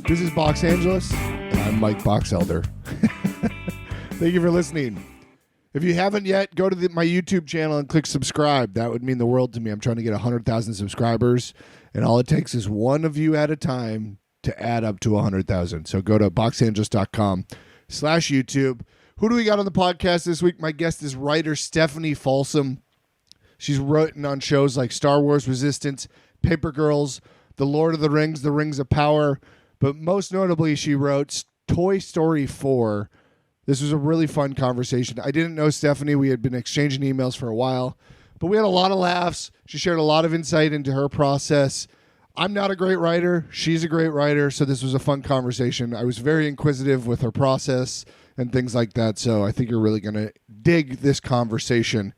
This is Box Angeles, and I'm Mike Boxelder. Thank you for listening. If you haven't yet, go to my YouTube channel and click subscribe. That would mean the world to me. I'm trying to get 100,000 subscribers, and all it takes is one of you at a time to add up to 100,000. So go to boxangeles.com/YouTube. Who do we got on the podcast this week? My guest is writer Stephany Folsom. She's written on shows like Star Wars Resistance, Paper Girls, The Lord of the Rings, The Rings of Power. But most notably, she wrote Toy Story 4. This was a really fun conversation. I didn't know Stephany. We had been exchanging emails for a while, but we had a lot of laughs. She shared a lot of insight into her process. I'm not a great writer. She's a great writer, so this was a fun conversation. I was very inquisitive with her process and things like that, so I think you're really going to dig this conversation.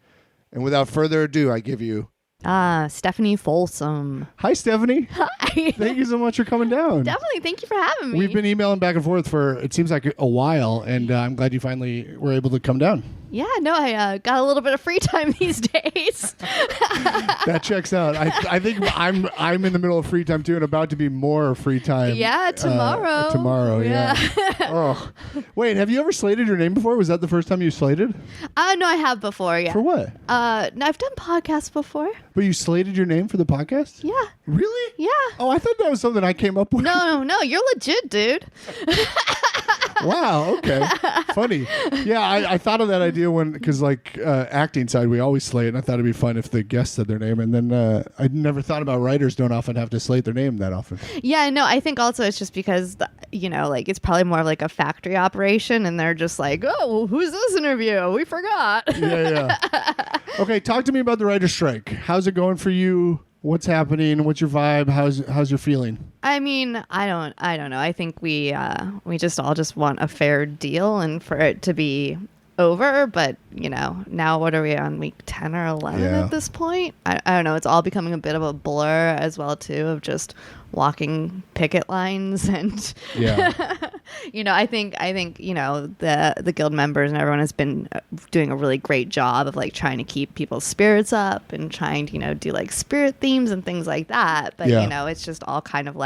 And without further ado, I give you... Stephany Folsom. Hi, Stephany. Hi. Thank you so much for coming down. Definitely. Thank you for having me. We've been emailing back and forth for, it seems like, a while, and I'm glad you finally were able to come down. Yeah, no, I got a little bit of free time these days. That checks out. I think I'm in the middle of free time, too, and about to be more free time. Yeah, tomorrow. Tomorrow, yeah. Oh. Wait, have you ever slated your name before? Was that the first time you slated? No, I have before, yeah. For what? No, I've done podcasts before. But you slated your name for the podcast? Yeah. Really? Yeah. Oh, I thought that was something I came up with. No, you're legit, dude. Wow, okay. Funny. Yeah, I thought of that idea because acting side, we always slate, and I thought it'd be fun if the guest said their name, and then I never thought about writers don't often have to slate their name that often. Yeah, no, I think also it's just because, it's probably more like a factory operation, and they're just like, oh, well, who's this interview? We forgot. Yeah. Okay, talk to me about the writer's strike. How's it going for you? What's happening? What's your vibe? How's your feeling? I mean, I don't know. I think we just all just want a fair deal and for it to be over. But now what are we on, week 10 or 11 at this point? I don't know. It's all becoming a bit of a blur as well too, of just walking picket lines and I think the guild members and everyone has been doing a really great job of trying to keep people's spirits up and trying to do spirit themes and things like that, but it's just all kind of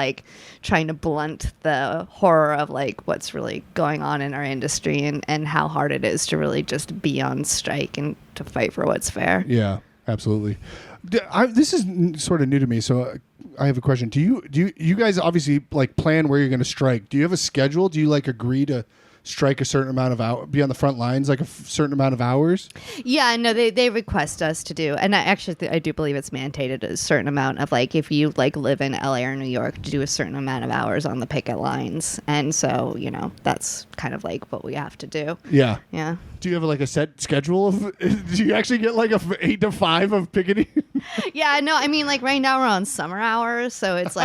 trying to blunt the horror of what's really going on in our industry and how hard it is to really just be on strike and to fight for what's fair. Yeah, absolutely. This is sort of new to me, so I have a question. Do you guys obviously plan where you're going to strike? Do you have a schedule? Do you agree to strike a certain amount of hours, be on the front lines a certain amount of hours? Yeah, no, they request us to do, and I do believe it's mandated a certain amount of if you live in LA or New York, to do a certain amount of hours on the picket lines, and so that's kind of what we have to do. Yeah. Do you have a set schedule of? Do you actually get a 8 to 5 of picketing? Yeah, no, I mean right now we're on summer hours, so it's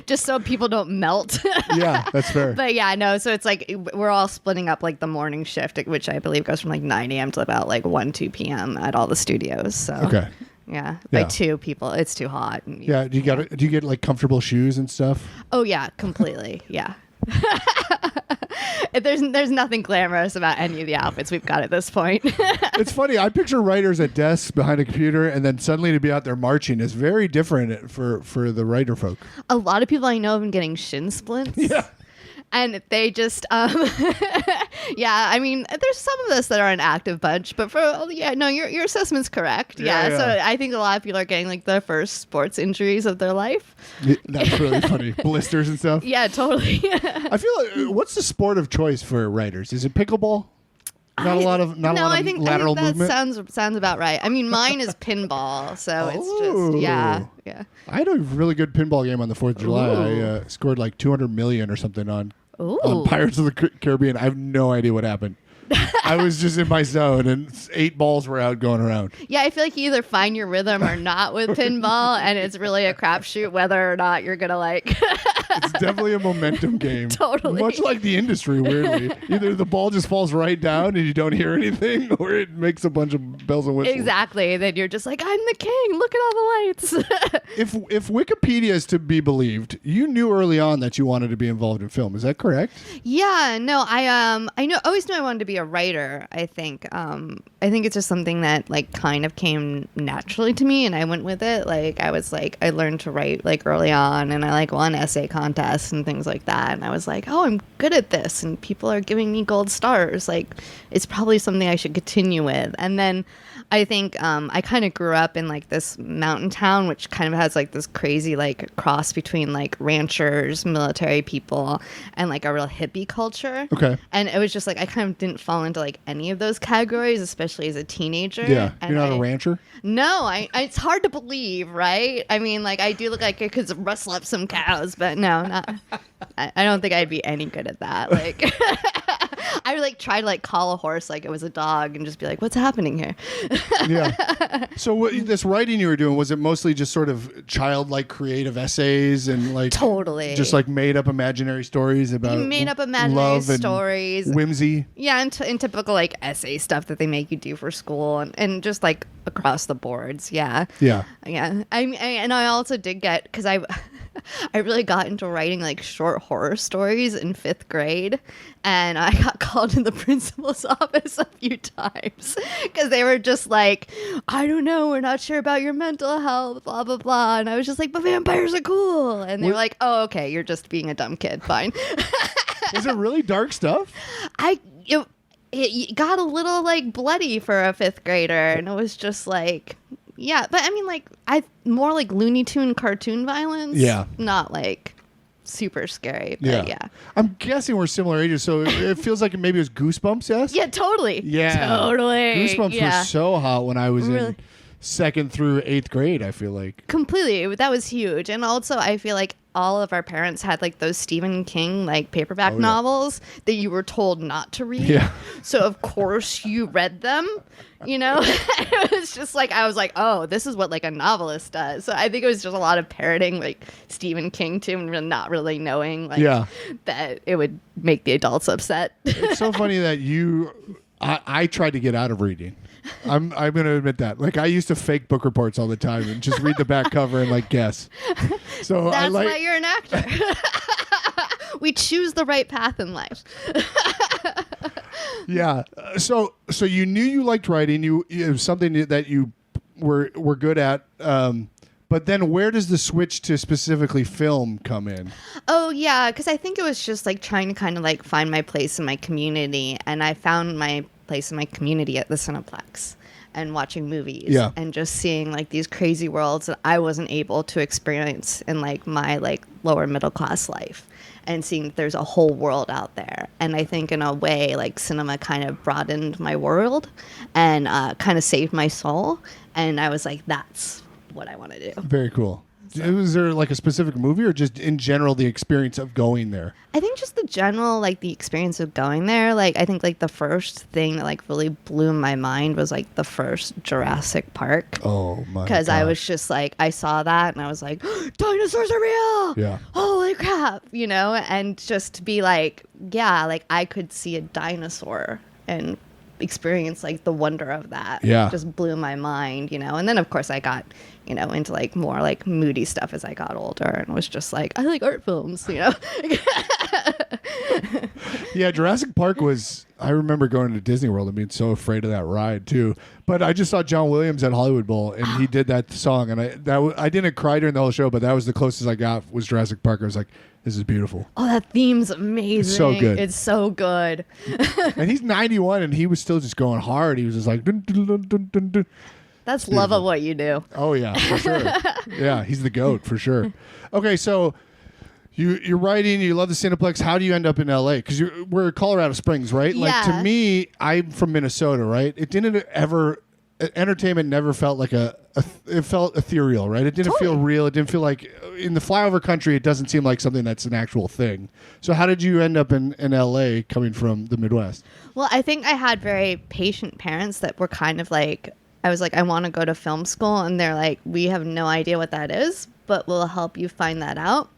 just so people don't melt. Yeah, that's fair. But yeah, no, so it's we're all splitting up the morning shift, which I believe goes from 9 a.m. to about 1-2 p.m. at all the studios. So okay. Yeah, by 2 people, it's too hot. And do you get comfortable shoes and stuff? Oh yeah, completely. Yeah. There's nothing glamorous about any of the outfits we've got at this point. It's funny. I picture writers at desks behind a computer, and then suddenly to be out there marching is very different for the writer folk. A lot of people I know have been getting shin splints. Yeah. And they just, I mean, there's some of us that are an active bunch, but your assessment's correct. Yeah. So I think a lot of people are getting their first sports injuries of their life. Yeah, that's really funny. Blisters and stuff. Yeah, totally. I feel what's the sport of choice for writers? Is it pickleball? Not a lot of lateral movement? I think that sounds about right. I mean, mine is pinball, so it's just, yeah. I had a really good pinball game on the 4th of July. I scored $200 million or something on Pirates of the Caribbean. I have no idea what happened. I was just in my zone, and 8 balls were out going around. Yeah, I feel like you either find your rhythm or not with pinball, and it's really a crapshoot whether or not you're going to It's definitely a momentum game. Totally. Much like the industry, weirdly. Either the ball just falls right down and you don't hear anything, or it makes a bunch of bells and whistles. Exactly. Then you're just I'm the king. Look at all the lights. If Wikipedia is to be believed, you knew early on that you wanted to be involved in film. Is that correct? Yeah. No, I always knew I wanted to be a writer. I think it's just something that like kind of came naturally to me, and I went with it. Like I learned to write like early on, and I like won essay contests and things like that. And I was like, oh, I'm good at this, and people are giving me gold stars. Like it's probably something I should continue with. And then I think I kind of grew up in like this mountain town, which kind of has like this crazy like cross between like ranchers, military people, and like a real hippie culture. Okay. And it was just like I kind of didn't fall into like any of those categories, especially as a teenager. Yeah. And You're not a rancher? No, it's hard to believe, right? I mean, like I do look like I could rustle up some cows, but no, not. I don't think I'd be any good at that. Like I would like try to like call a horse like it was a dog and just be like, what's happening here? Yeah. So this writing you were doing, was it mostly just sort of childlike creative essays and like Totally just like made up imaginary stories about love stories, and whimsy? Yeah, and typical like essay stuff that they make you do for school, and just like across the boards. Yeah. I also did get, because I really got into writing like short horror stories in 5th grade, and I got called in the principal's office a few times because they were just like, I don't know, we're not sure about your mental health, blah blah blah, and I was just like, but vampires are cool, and they were like, oh okay, you're just being a dumb kid, fine. Was it really dark stuff? It got a little like bloody for a 5th grader, and it was just like, yeah, but I mean, like more like Looney Tune cartoon violence. Yeah, not like super scary. But yeah. I'm guessing we're similar ages, so it feels like maybe it was Goosebumps. Yes. Yeah, totally. Yeah, totally. Goosebumps was so hot when I was in 2nd through 8th grade. I feel like completely. That was huge, and also I feel like all of our parents had like those Stephen King like paperback novels that you were told not to read. Yeah. So of course you read them, you know? It was just like, I was like, oh, this is what like a novelist does. So I think it was just a lot of parroting like Stephen King too, and not really knowing like that it would make the adults upset. It's so funny that I tried to get out of reading. I'm going to admit that. Like I used to fake book reports all the time and just read the back cover and like guess. So that's why you're an actor. We choose the right path in life. Yeah. So you knew you liked writing. It was something that you were good at. But then where does the switch to specifically film come in? Oh, yeah, because I think it was just like trying to kind of like find my place in my community. And I found my place in my community at the Cineplex and watching movies and just seeing like these crazy worlds that I wasn't able to experience in like my like lower middle class life, and seeing that there's a whole world out there. And I think in a way like cinema kind of broadened my world and kind of saved my soul. And I was like, that's what I want to do. Very cool. So. Was there like a specific movie or just in general the experience of going there? I think just the general like the experience of going there. Like I think like the first thing that like really blew my mind was like the first Jurassic Park. Oh my god. Because I was just like, I saw that and I was like, dinosaurs are real. Yeah. Holy crap, you know? And just to be like, yeah, like I could see a dinosaur and experience like the wonder of that. Just blew my mind, you know. And then of course I got, you know, into like more like moody stuff as I got older, and was just like, I like art films, you know. Yeah, Jurassic Park was, I remember going to Disney World and being so afraid of that ride too. But I just saw John Williams at Hollywood Bowl and he did that song, and I didn't cry during the whole show, but that was the closest I got was Jurassic Park. I was like, this is beautiful. Oh, that theme's amazing. It's so good. It's so good. And he's 91 and he was still just going hard. He was just like, dun, dun, dun, dun, dun, dun. That's love of what you do. Oh yeah, for sure. Yeah, he's the GOAT for sure. Okay, so you're writing, you love the Cineplex. How do you end up in LA? Because we're Colorado Springs, right? Yeah. Like to me, I'm from Minnesota, right? It didn't ever, entertainment never felt like it felt ethereal, right? It didn't feel real. It didn't feel like, in the flyover country, it doesn't seem like something that's an actual thing. So how did you end up in LA coming from the Midwest? Well, I think I had very patient parents that were kind of like, I was like, I want to go to film school. And they're like, we have no idea what that is, but we'll help you find that out.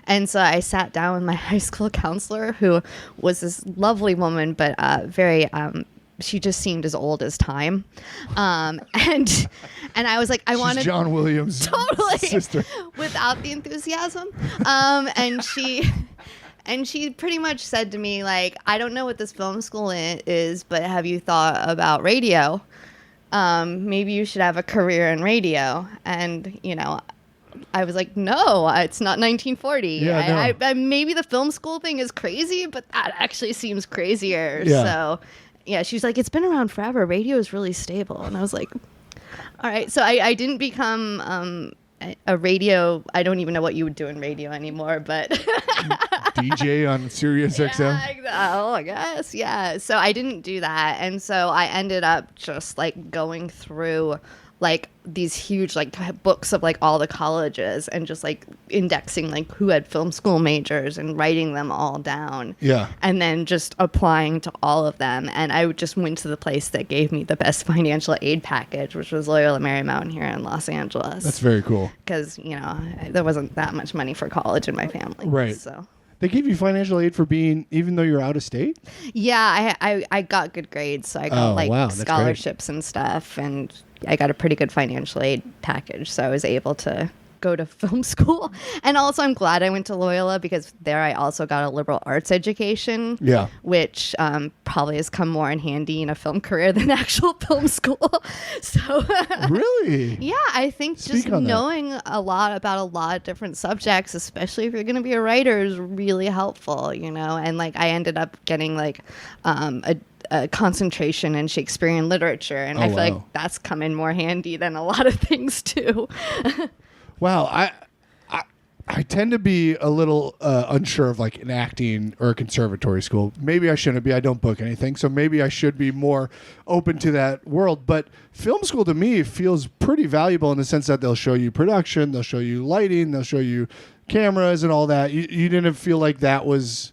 And so I sat down with my high school counselor, who was this lovely woman, but very, she just seemed as old as time. And I was like, I want to John Williams' totally sister without the enthusiasm. And she pretty much said to me, like, I don't know what this film school is, but have you thought about radio? Maybe you should have a career in radio. And, I was like, no, it's not 1940. Yeah, no. Maybe the film school thing is crazy, but that actually seems crazier. Yeah. So, yeah, she's like, it's been around forever. Radio is really stable. And I was like, all right. So I didn't become a radio. I don't even know what you would do in radio anymore, but DJ on Sirius XM. Oh, I guess. Yeah. So I didn't do that. And so I ended up just like going through like these huge like books of like all the colleges and just like indexing like who had film school majors and writing them all down. Yeah. And then just applying to all of them. And I just went to the place that gave me the best financial aid package, which was Loyola Marymount here in Los Angeles. That's very cool. Because, there wasn't that much money for college in my family. Right. So they gave you financial aid for even though you're out of state? Yeah, I got good grades, so I got scholarships and stuff, and I got a pretty good financial aid package, so I was able to go to film school. And also I'm glad I went to Loyola because there I also got a liberal arts education, which probably has come more in handy in a film career than actual film school. So Really? Yeah, I think just knowing a lot about a lot of different subjects, especially if you're going to be a writer, is really helpful, and like I ended up getting like a concentration in Shakespearean literature, and I feel like that's come in more handy than a lot of things too. Wow, I tend to be a little unsure of like an acting or a conservatory school. Maybe I shouldn't be. I don't book anything, so maybe I should be more open to that world. But film school to me feels pretty valuable in the sense that they'll show you production, they'll show you lighting, they'll show you cameras and all that. You didn't feel like that was...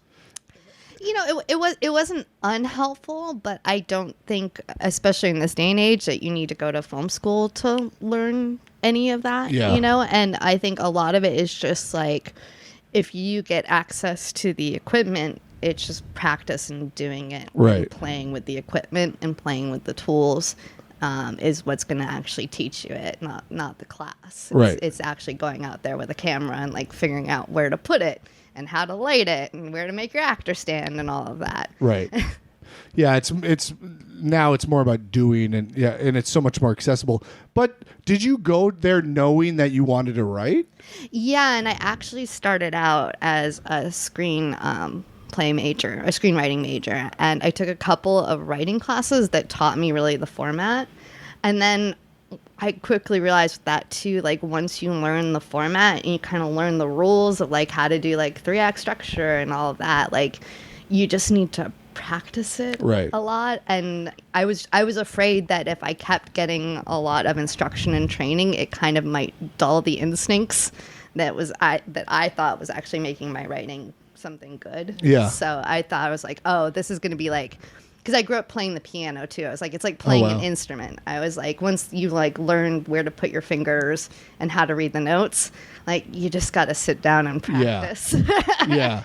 It wasn't unhelpful, but I don't think, especially in this day and age, that you need to go to film school to learn any of that, And I think a lot of it is just like, if you get access to the equipment, it's just practice and doing it. Right. And playing with the equipment and playing with the tools is what's going to actually teach you it, not the class. It's actually going out there with a camera and like figuring out where to put it and how to light it and where to make your actor stand and all of that. Right. Yeah, it's now it's more about doing and it's so much more accessible. But did you go there knowing that you wanted to write? Yeah, and I actually started out as a screenwriting major, and I took a couple of writing classes that taught me really the format. And then I quickly realized with that too, like once you learn the format and you kind of learn the rules of like how to do like 3-act structure and all of that, like you just need to practice it a lot. And I was afraid that if I kept getting a lot of instruction and training, it kind of might dull the instincts that I thought was actually making my writing something good. Yeah. So I thought, I was like, oh, this is going to be like, because I grew up playing the piano too. I was like, it's like playing an instrument. I was like, once you like learn where to put your fingers and how to read the notes, like you just got to sit down and practice. Yeah.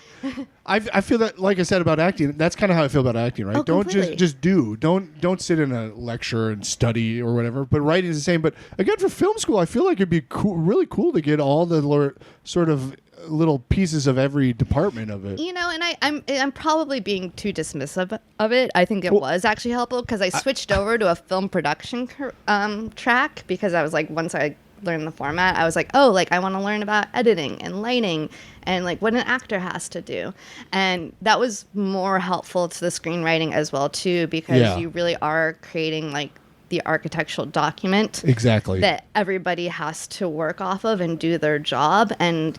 I feel that, like I said about acting, that's kind of how I feel about acting, right? Don't just do. Don't sit in a lecture and study or whatever. But writing is the same. But again, for film school, I feel like it'd be really cool to get all the sort of little pieces of every department of it. And I'm probably being too dismissive of it. I think it was actually helpful because I switched over to a film production track because I was like, once I learned the format, I was like, oh, like I want to learn about editing and lighting and like what an actor has to do. And that was more helpful to the screenwriting as well too, because you really are creating like the architectural document exactly that everybody has to work off of and do their job. And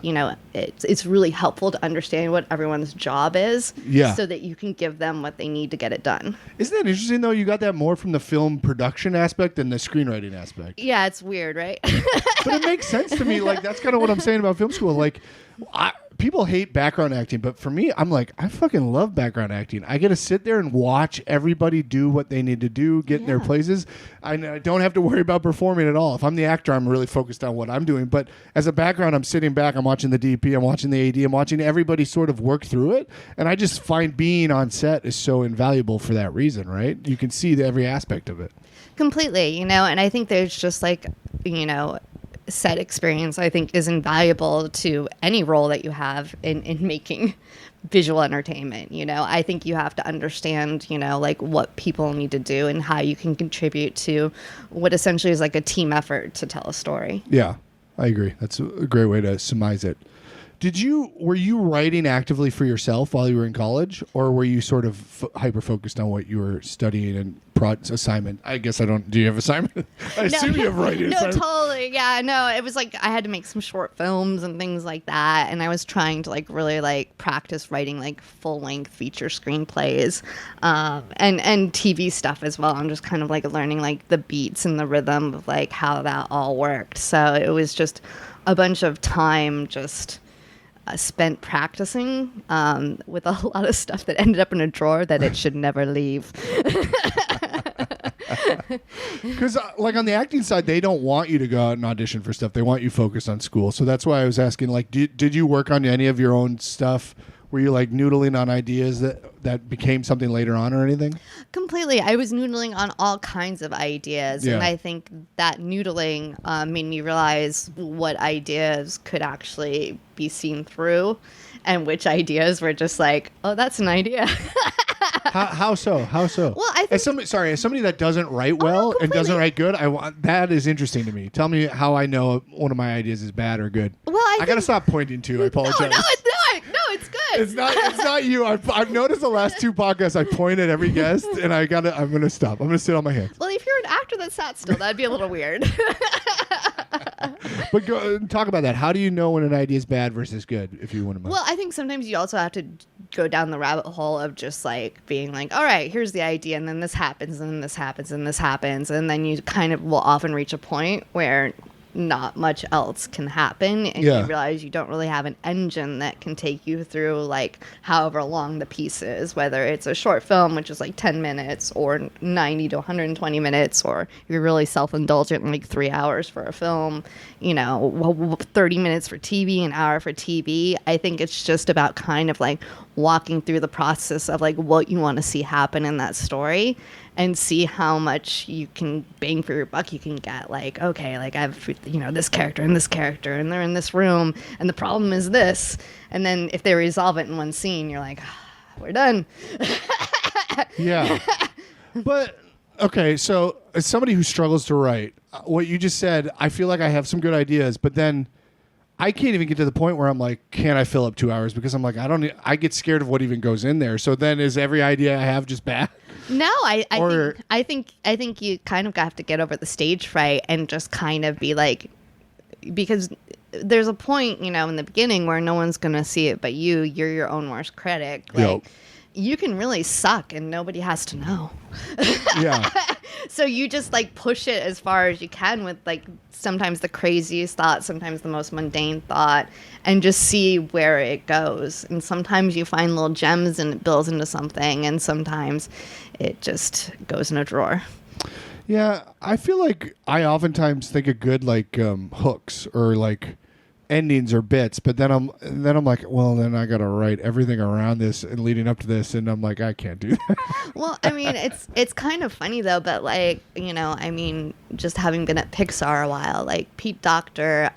it's really helpful to understand what everyone's job is, so that you can give them what they need to get it done. Isn't that interesting though? You got that more from the film production aspect than the screenwriting aspect. Yeah, it's weird, right? But it makes sense to me. Like that's kind of what I'm saying about film school. Like people hate background acting, but for me, I'm like, I fucking love background acting. I get to sit there and watch everybody do what they need to do, get in their places. I don't have to worry about performing at all. If I'm the actor, I'm really focused on what I'm doing. But as a background, I'm sitting back, I'm watching the DP, I'm watching the AD, I'm watching everybody sort of work through it. And I just find being on set is so invaluable for that reason, right? You can see every aspect of it. Completely, and I think there's just like, set experience, I think, is invaluable to any role that you have in making visual entertainment. I think you have to understand, like what people need to do and how you can contribute to what essentially is like a team effort to tell a story. Yeah, I agree. That's a great way to surmise it. Were you writing actively for yourself while you were in college, or were you sort of hyper focused on what you were studying and assignment? I guess I don't. Do you have assignment? I assume you have writing. No, assignment. totally. Yeah, no. It was like I had to make some short films and things like that, and I was trying to like really like practice writing like full length feature screenplays, and TV stuff as well. I'm just kind of like learning like the beats and the rhythm of like how that all worked. So it was just a bunch of time just spent practicing with a lot of stuff that ended up in a drawer that it should never leave. Because like on the acting side, they don't want you to go out and audition for stuff. They want you focused on school. So that's why I was asking, like, did you work on any of your own stuff? Were you like noodling on ideas that became something later on or anything? Completely. I was noodling on all kinds of ideas. Yeah. And I think that noodling made me realize what ideas could actually be seen through and which ideas were just like, oh, that's an idea. How so? Well, I think as somebody that doesn't write well and doesn't write good, that is interesting to me. Tell me how I know one of my ideas is bad or good. Well, I gotta stop pointing to. I apologize. No, it's not. No, it's good. It's not you. I've noticed the last two podcasts I point at every guest, and I'm gonna stop. I'm gonna sit on my hands. Well, if you're an actor that sat still, that'd be a little weird. But talk about that. How do you know when an idea is bad versus good, if you want to? Well, I think sometimes you also have to go down the rabbit hole of just like being like, all right, here's the idea, and then this happens, and then this happens, and this happens, and then you kind of will often reach a point where not much else can happen, and you realize you don't really have an engine that can take you through like however long the piece is, whether it's a short film, which is like 10 minutes or 90 to 120 minutes, or you're really self-indulgent, like 3 hours for a film, 30 minutes for TV, an hour for TV. I think it's just about kind of like walking through the process of like what you want to see happen in that story and see how much you can bang for your buck you can get. Like, okay, like I have, this character and this character, and they're in this room, and the problem is this. And then if they resolve it in one scene, you're like, we're done. Yeah. But, okay, so as somebody who struggles to write, what you just said, I feel like I have some good ideas, but then I can't even get to the point where I'm like, can I fill up 2 hours? Because I'm like, I get scared of what even goes in there. So then is every idea I have just bad? No, I think you kind of have to get over the stage fright and just kind of be like, because there's a point, in the beginning where no one's going to see it but you're your own worst critic. Like, you can really suck and nobody has to know. Yeah. So you just like push it as far as you can with like sometimes the craziest thought, sometimes the most mundane thought, and just see where it goes. And sometimes you find little gems and it builds into something, and sometimes it just goes in a drawer. Yeah, I feel like I oftentimes think of good like hooks or like endings or bits, but then I'm like, well, then I gotta write everything around this and leading up to this, and I'm like, I can't do that. Well, I mean, it's kind of funny though, but like, just having been at Pixar a while, like Pete Docter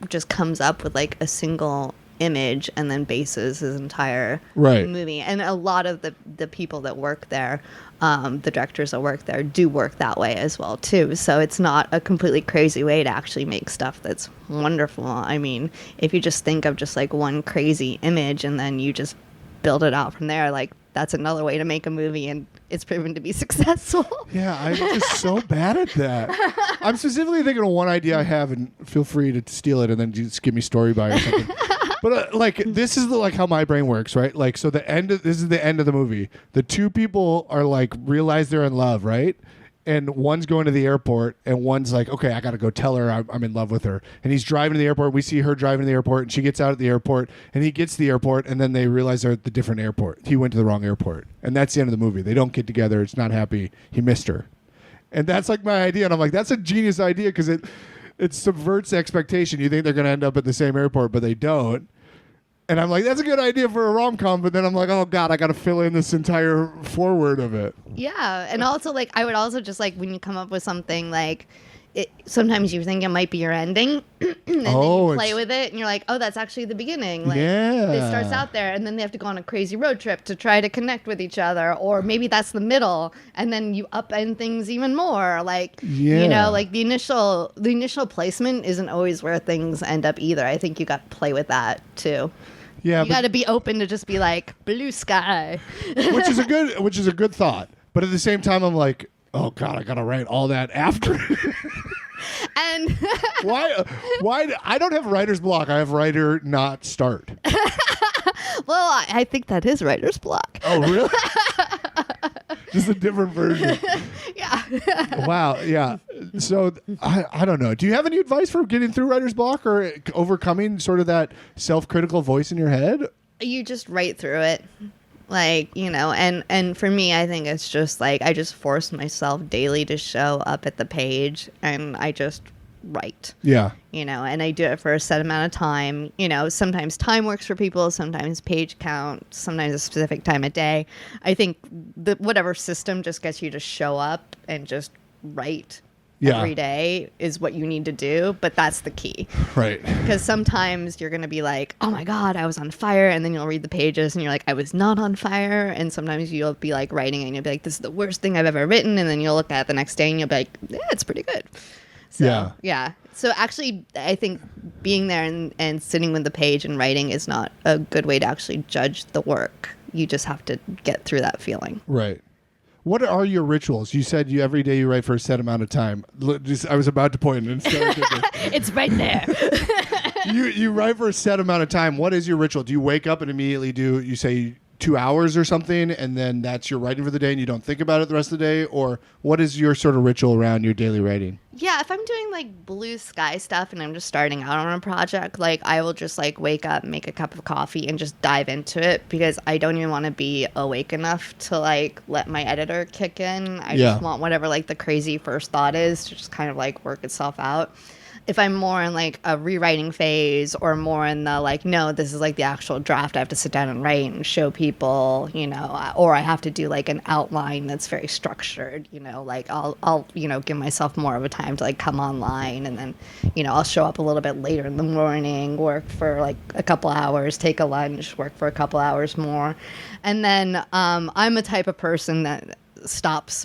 just comes up with like a single image and then bases his entire movie, and a lot of the people that work there, the directors that work there, do work that way as well too. So it's not a completely crazy way to actually make stuff that's wonderful. I mean, if you just think of just like one crazy image and then you just build it out from there, like that's another way to make a movie, and it's proven to be successful. Yeah, I'm just so bad at that. I'm specifically thinking of one idea I have, and feel free to steal it and then just give me story by or something. But like this is like how my brain works, right? Like, so this is the end of the movie. The two people are like realize they're in love, right? And one's going to the airport, and one's like, okay, I got to go tell her I'm in love with her. And he's driving to the airport. We see her driving to the airport, and she gets out at the airport, and he gets to the airport, and then they realize they're at the different airport. He went to the wrong airport. And that's the end of the movie. They don't get together. It's not happy. He missed her. And that's like my idea. And I'm like, that's a genius idea because it subverts expectation. You think they're going to end up at the same airport, but they don't. And I'm like, that's a good idea for a rom-com, but then I'm like, oh God, I got to fill in this entire forward of it. Yeah, and also like I would also just like when you come up with something like, sometimes you think it might be your ending, and then you play with it, and you're like, oh, that's actually the beginning. Like, it starts out there, and then they have to go on a crazy road trip to try to connect with each other, or maybe that's the middle, and then you upend things even more. Like, you know, like the initial placement isn't always where things end up either. I think you got to play with that too. Yeah, you got to be open to just be like blue sky, which is a good thought. But at the same time, I'm like, oh God, I gotta write all that after. And why? I don't have writer's block. I have writer not start. Well, I think that is writer's block. Oh, really? Just a different version. Yeah. Wow. Yeah. So I don't know. Do you have any advice for getting through writer's block or overcoming sort of that self-critical voice in your head? You just write through it. Like, you know, and for me, I think it's just like I just force myself daily to show up at the page and I just write. Yeah. You know, and I do it for a set amount of time. You know, sometimes time works for people, sometimes page count, sometimes a specific time of day. I think whatever system just gets you to show up and just write every day is what you need to do, but that's the key. Right. Because sometimes you're going to be like, oh my God, I was on fire, and then you'll read the pages and you're like, I was not on fire, and sometimes you'll be like writing and you'll be like, this is the worst thing I've ever written, and then you'll look at it the next day and you'll be like, yeah, it's pretty good. So, yeah. So actually, I think being there and sitting with the page and writing is not a good way to actually judge the work. You just have to get through that feeling. Right. What are your rituals? You said every day you write for a set amount of time. I was about to point and it's right there. You write for a set amount of time. What is your ritual? Do you wake up and immediately you say 2 hours or something, and then that's your writing for the day and you don't think about it the rest of the day? Or what is your sort of ritual around your daily writing? Yeah, if I'm doing like blue sky stuff and I'm just starting out on a project, like I will just like wake up, make a cup of coffee and just dive into it because I don't even want to be awake enough to like let my editor kick in. I just want whatever like the crazy first thought is to just kind of like work itself out. If I'm more in like a rewriting phase or more in the like, no, this is like the actual draft, I have to sit down and write and show people, you know, or I have to do like an outline that's very structured, you know, like I'll, you know, give myself more of a time to like come online, and then, you know, I'll show up a little bit later in the morning, work for like a couple hours, take a lunch, work for a couple hours more. And then I'm a type of person that stops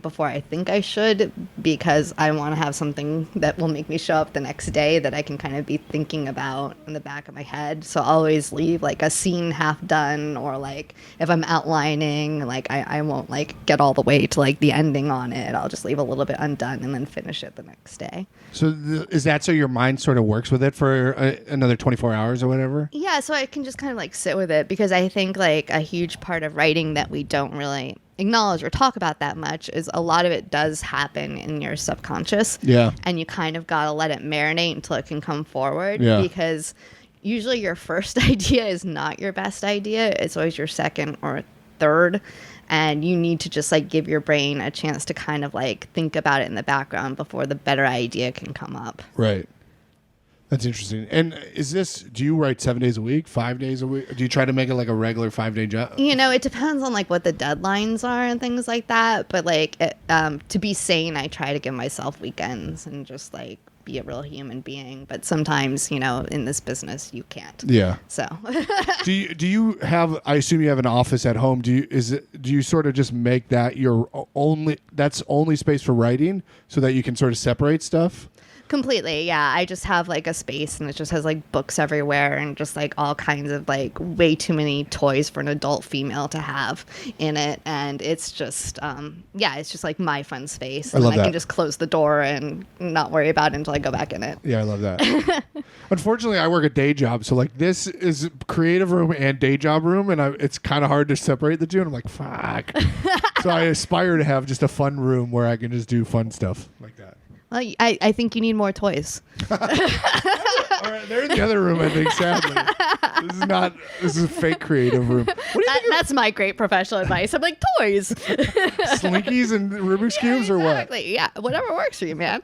before I think I should, because I want to have something that will make me show up the next day that I can kind of be thinking about in the back of my head. So I'll always leave like a scene half done, or like if I'm outlining, like I won't like get all the way to like the ending on it. I'll just leave a little bit undone and then finish it the next day. So is that so your mind sort of works with it for another 24 hours or whatever? Yeah, so I can just kind of like sit with it, because I think like a huge part of writing that we don't really acknowledge or talk about that much is a lot of it does happen in your subconscious. Yeah. And you kind of got to let it marinate until it can come forward. Yeah. Because usually your first idea is not your best idea. It's always your second or third. And you need to just like give your brain a chance to kind of like think about it in the background before the better idea can come up. Right. That's interesting. And do you write 7 days a week, 5 days a week? Do you try to make it like a regular 5-day job? You know, it depends on like what the deadlines are and things like that. But like to be sane, I try to give myself weekends and just like be a real human being. But sometimes, you know, in this business, you can't. Yeah. So. do you have? I assume you have an office at home. Do you sort of just make that that's only space for writing, so that you can sort of separate stuff? Completely, yeah. I just have like a space and it just has like books everywhere and just like all kinds of like way too many toys for an adult female to have in it. And it's just, it's just like my fun space. And I can just close the door and not worry about it until I go back in it. Yeah, I love that. Unfortunately, I work a day job. So like this is creative room and day job room. And it's kind of hard to separate the two. And I'm like, fuck. So I aspire to have just a fun room where I can just do fun stuff like that. Well, I think you need more toys. All right, they're in the other room, I think, sadly. This is a fake creative room. That's my great professional advice. I'm like, toys. Slinkies and Rubik's Cubes or what? Exactly, yeah. Whatever works for you, man.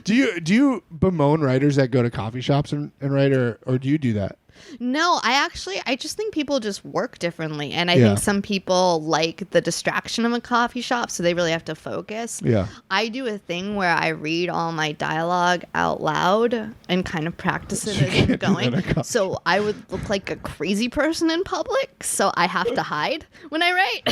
Do you bemoan writers that go to coffee shops and write, or do you do that? No, I just think people just work differently. And I think some people like the distraction of a coffee shop, so they really have to focus. Yeah. I do a thing where I read all my dialogue out loud and kind of practice it as I'm going. So I would look like a crazy person in public, so I have to hide when I write.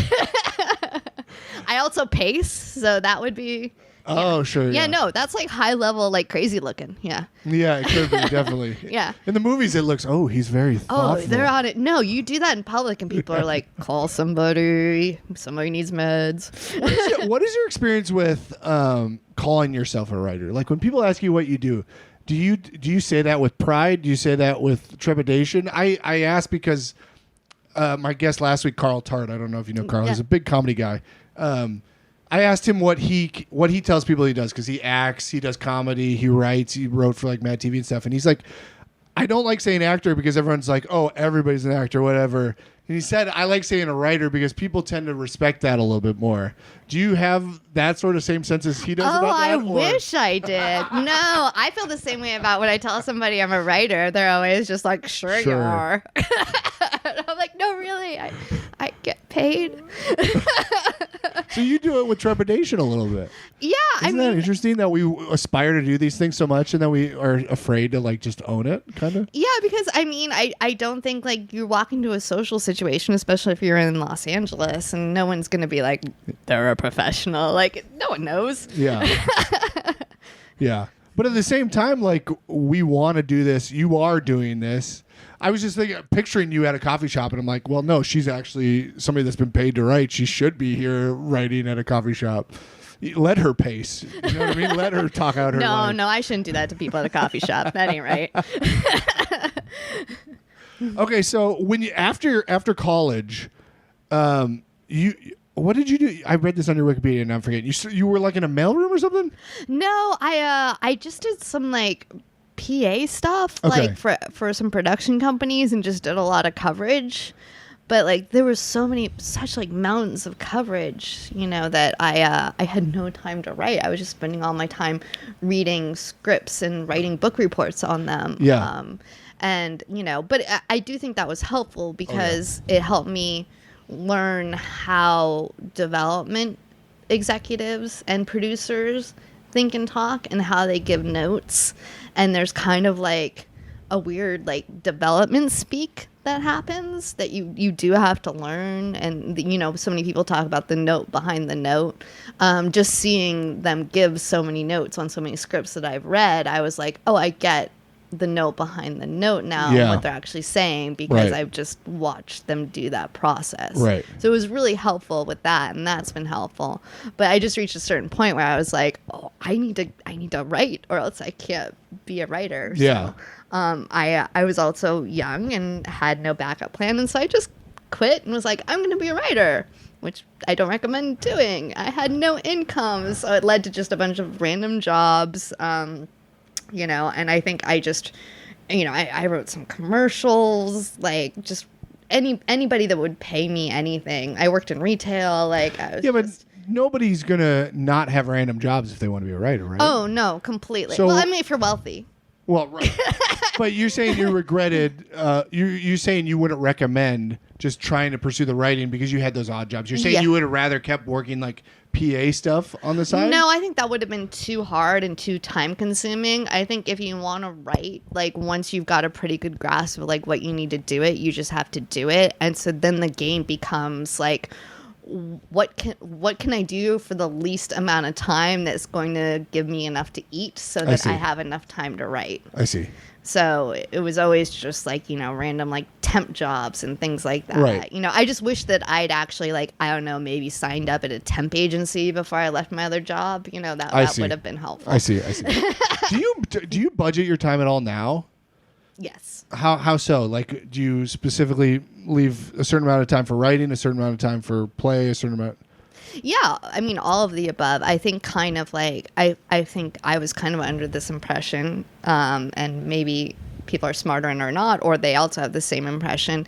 I also pace, so that would be... Oh, sure. Yeah, no, that's like high level, like crazy looking. Yeah. Yeah, it could be, definitely. Yeah. In the movies, it looks, he's very thoughtful. Oh, they're on it. No, you do that in public and people are like, call somebody. Somebody needs meds. What is your experience with calling yourself a writer? Like when people ask you what you do you say that with pride? Do you say that with trepidation? I ask because my guest last week, Carl Tart, I don't know if you know Carl, he's a big comedy guy. I asked him what he tells people he does, because he acts, he does comedy, he writes, he wrote for like Mad TV and stuff, and he's like, I don't like saying actor because everyone's like, oh, everybody's an actor, whatever. And he said, I like saying a writer because people tend to respect that a little bit more. Do you have that sort of same sense as he does about that? I wish I did. No, I feel the same way about when I tell somebody I'm a writer. They're always just like, sure. You are. I'm like, no, really, I get paid. So you do it with trepidation a little bit. Yeah. Isn't that interesting that we aspire to do these things so much and then we are afraid to like just own it, kind of? Yeah, because I don't think like you walk into a social situation, especially if you're in Los Angeles, and no one's going to be like, they're a professional. Like, no one knows. Yeah. Yeah. But at the same time, like, we want to do this. You are doing this. I was just picturing you at a coffee shop, and I'm like, well, no, she's actually somebody that's been paid to write. She should be here writing at a coffee shop. Let her pace. You know what I mean? Let her talk out her life. No, I shouldn't do that to people at a coffee shop. That ain't right. Okay, so when you after college, what ddid you do? I read this on your Wikipedia, and I'm forgetting. You were like in a mailroom or something? No, I just did some like PA stuff, okay, like for some production companies, and just did a lot of coverage. But like there was such like mountains of coverage, that I had no time to write. I was just spending all my time reading scripts and writing book reports on them. Yeah. But I do think that was helpful because it helped me learn how development executives and producers think and talk and how they give notes. And there's kind of like a weird like development speak that happens that you do have to learn. And so many people talk about the note behind the note. Just seeing them give so many notes on so many scripts that I've read, I was like, oh, I get the note behind the note now, and what they're actually saying, because I've just watched them do that process. Right. So it was really helpful with that, and that's been helpful. But I just reached a certain point where I was like, oh, I need to write, or else I can't be a writer. Yeah. So, I was also young and had no backup plan, and so I just quit and was like, I'm going to be a writer, which I don't recommend doing. I had no income, so it led to just a bunch of random jobs. And I think I just, I wrote some commercials, like just anybody that would pay me anything. I worked in retail, like I was but nobody's gonna not have random jobs if they want to be a writer, right? Oh no, completely. So, well, I mean, if you're wealthy. Well, right. But you're saying you regretted. You're saying you wouldn't recommend just trying to pursue the writing because you had those odd jobs. You're saying you would have rather kept working like PA stuff on the side? No, I think that would have been too hard and too time consuming. I think if you want to write, like once you've got a pretty good grasp of like what you need to do it, you just have to do it. And so then the game becomes like, what can I do for the least amount of time that's going to give me enough to eat so that I have enough time to write. I see. So it was always just like, random like temp jobs and things like that. Right. I just wish that I'd actually like, I don't know, maybe signed up at a temp agency before I left my other job. That would have been helpful. I see. Do you budget your time at all now? Yes. How so? Like, do you specifically leave a certain amount of time for writing, a certain amount of time for play, a certain amount? Yeah, I mean, all of the above. I think kind of like, I think I was kind of under this impression, and maybe people are smarter or not, or they also have the same impression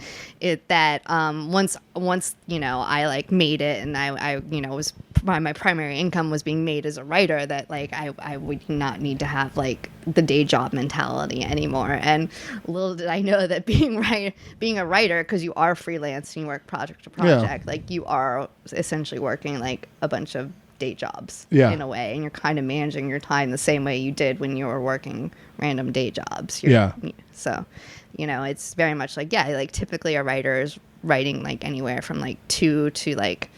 that once I like made it, and I was my primary income was being made as a writer, that like I would not need to have like the day job mentality anymore. And little did I know that being a writer, because you are freelance and you work project to project, like you are essentially working like a bunch of day jobs in a way, and you're kind of managing your time the same way you did when you were working random day jobs. So it's very much like like typically a writer is writing like anywhere from like 2 to like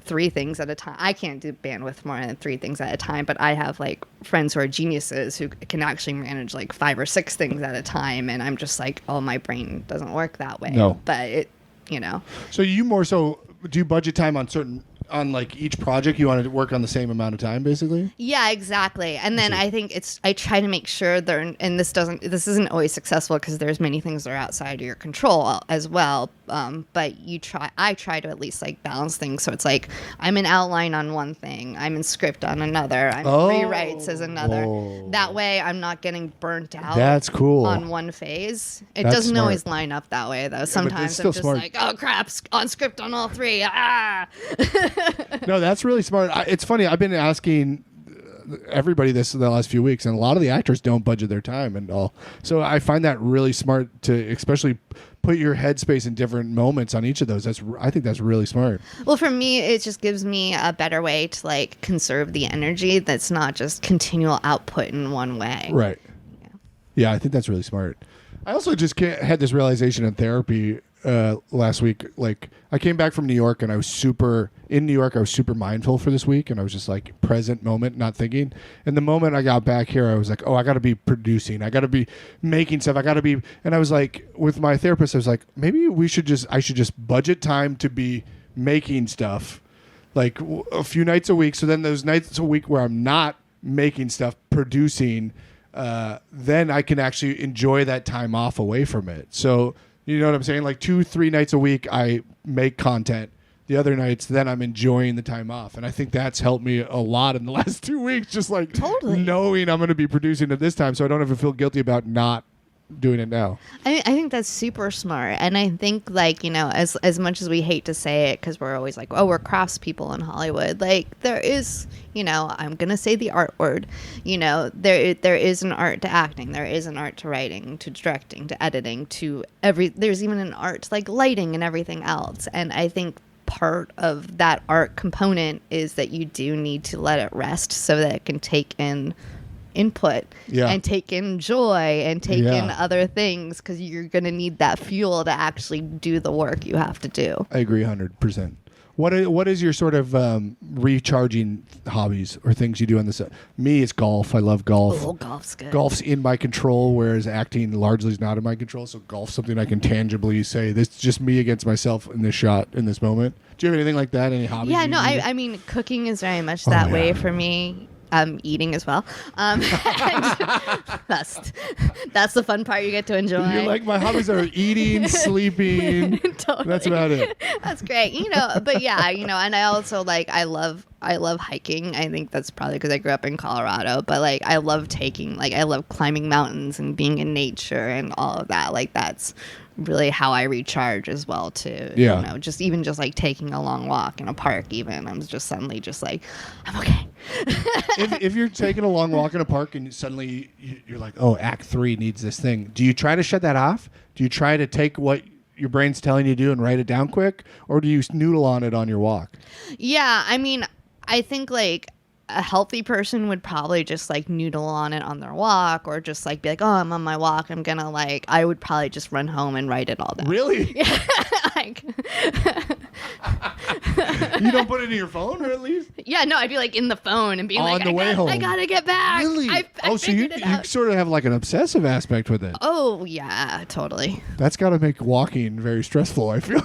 3 things at a time. I can't do bandwidth more than 3 things at a time, but I have like friends who are geniuses who can actually manage like 5 or 6 things at a time, and I'm just like, oh, my brain doesn't work that way. No. But it So you more so do you budget time on like each project? You want to work on the same amount of time, basically? Yeah, exactly. And then I think I try to make sure and this isn't always successful because there's many things that are outside of your control as well. But I try to at least like balance things. So it's like I'm in outline on one thing, I'm in script on another, I'm in rewrites as another. That way I'm not getting burnt out. That's cool. On one phase. It doesn't always line up that way though. Sometimes I'm just like, oh crap, on script on all 3. No, that's really smart. It's funny. I've been asking everybody this in the last few weeks, and a lot of the actors don't budget their time and all. So I find that really smart to especially put your headspace in different moments on each of those. I think that's really smart. Well, for me, it just gives me a better way to like conserve the energy that's not just continual output in one way. Right. Yeah, I think that's really smart. I also just had this realization in therapy last week. Like I came back from New York, and I was super mindful for this week, and I was just like present moment, not thinking. And the moment I got back here, I was like, oh, I got to be producing, I got to be making stuff, and I was like, with my therapist, I was like, maybe I should just budget time to be making stuff like a few nights a week. So then those nights a week where I'm not making stuff, producing, then I can actually enjoy that time off away from it. So you know what I'm saying? Like 2-3 nights a week, I make content. The other nights, then I'm enjoying the time off. And I think that's helped me a lot in the last 2 weeks, just like knowing I'm going to be producing at this time, so I don't ever feel guilty about not doing it now. I think that's super smart. And I think like, as much as we hate to say it, because we're always like, oh, we're craftspeople in Hollywood, like there is, I'm going to say the art word, there is an art to acting, there is an art to writing, to directing, to editing, there's even an art to like lighting and everything else. And I think part of that art component is that you do need to let it rest so that it can take in input and take in joy and take in other things, because you're going to need that fuel to actually do the work you have to do. I agree 100%. What is your sort of recharging hobbies or things you do on the set? Me, it's golf. I love golf. Oh, golf's good. Golf's in my control, whereas acting largely is not in my control. So golf's something I can tangibly say, this is just me against myself in this shot, in this moment. Do you have anything like that? Any hobbies? Yeah, no, I mean, cooking is very much that way for me. Eating as well. And that's the fun part you get to enjoy. You're like, my hobbies are eating, sleeping. Totally. That's about it. That's great. But yeah, and I also like, I love hiking. I think that's probably because I grew up in Colorado, but like I love climbing mountains and being in nature and all of that. Like that's really how I recharge as well too. Yeah. Just like taking a long walk in a park, even I'm just suddenly just like, I'm okay. if you're taking a long walk in a park and suddenly you're like, oh, act 3 needs this thing, do you try to shut that off? Do you try to take what your brain's telling you to do and write it down quick, or do you noodle on it on your walk? Yeah, I mean, I think like a healthy person would probably just like noodle on it on their walk, or just like be like, oh, I'm on my walk, I'm gonna like, I would probably just run home and write it all down. Really? Yeah. Like you don't put it in your phone, or at least? Yeah, no, I'd be like in the phone and being on like, the way home. I gotta get back. Really? I so you sort of have like an obsessive aspect with it. Oh yeah, totally. That's got to make walking very stressful, I feel.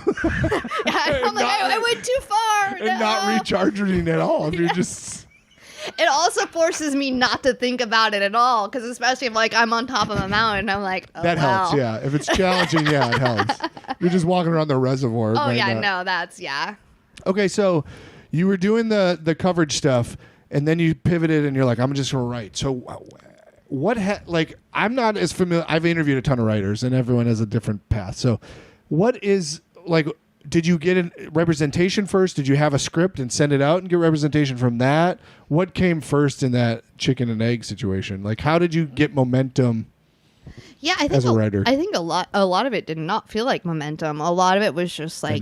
Yeah, I'm like, I went too far. And not recharging at all. If you're just... It also forces me not to think about it at all, because especially if like I'm on top of a mountain, I'm like, oh, that helps. Yeah, if it's challenging, yeah, it helps. You're just walking around the reservoir. Oh yeah, no, that's Okay, so you were doing the coverage stuff, and then you pivoted, and you're like, I'm just gonna write. So like I'm not as familiar. I've interviewed a ton of writers, and everyone has a different path. So, what is like? Did you get a representation first? Did you have a script and send it out and get representation from that? What came first in that chicken and egg situation? Like, how did you get momentum? Yeah, I think as a writer, I think a lot of it did not feel like momentum. A lot of it was just like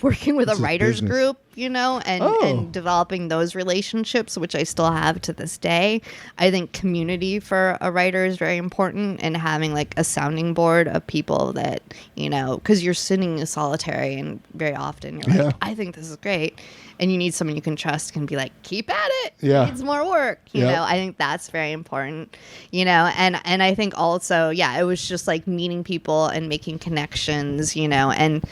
working with a writers group, and developing those relationships, which I still have to this day. I think community for a writer is very important, and having like a sounding board of people that because you're sitting solitary, and very often you're like, I think this is great. And you need someone you can trust, can be like, keep at it. Yeah. Needs more work. You know, I think that's very important, and I think also, it was just like meeting people and making connections, and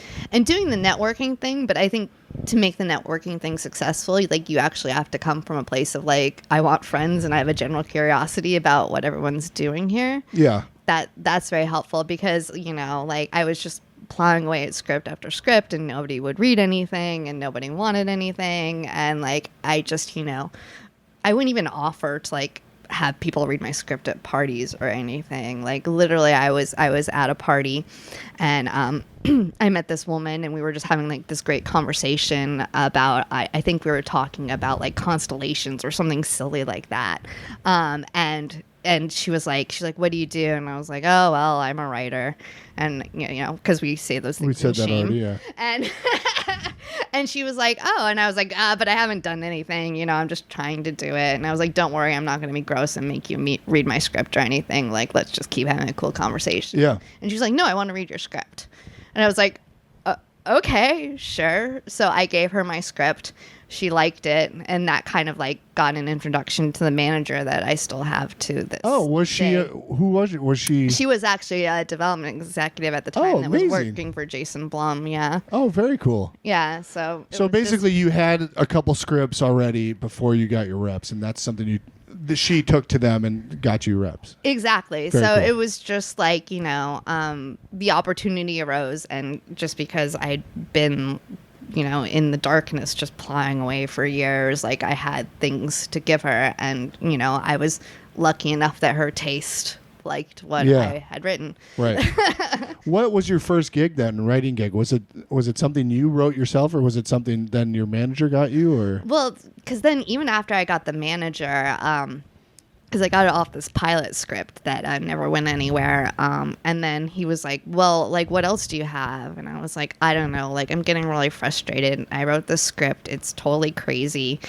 doing the networking thing. But I think to make the networking thing successful, like you actually have to come from a place of like, I want friends and I have a general curiosity about what everyone's doing here. Yeah. That's very helpful because, like I was just plowing away at script after script and nobody would read anything and nobody wanted anything. And like, I just, I wouldn't even offer to like have people read my script at parties or anything. Like literally I was at a party and I met this woman and we were just having like this great conversation about, I think we were talking about like constellations or something silly like that. And she's like, what do you do? And I was like, oh, well, I'm a writer. And, because we say those things. We said that already, yeah. And, and she was like, oh, and I was like, but I haven't done anything. I'm just trying to do it. And I was like, don't worry, I'm not going to be gross and make you read my script or anything. Like, let's just keep having a cool conversation. Yeah. And she's like, no, I want to read your script. And I was like, okay, sure. So I gave her my script. She liked it, and that kind of like got an introduction to the manager that I still have to this. Oh, was she? Who was it? Was she? She was actually a development executive at the time that was working for Jason Blum. Yeah. Oh, very cool. Yeah. So basically, you had a couple scripts already before you got your reps, and that's something she took to them and got you reps. Exactly. Very cool. It was just like the opportunity arose, and just because I'd been in the darkness, just plowing away for years. Like I had things to give her, and I was lucky enough that her taste liked what I had written. Right. What was your first gig then? Writing gig? Was it something you wrote yourself, or was it something then your manager got you? Or well, because then even after I got the manager, because I got it off this pilot script that never went anywhere. And then he was like, well, like, what else do you have? And I was like, I don't know. Like, I'm getting really frustrated. I wrote this script. It's totally crazy.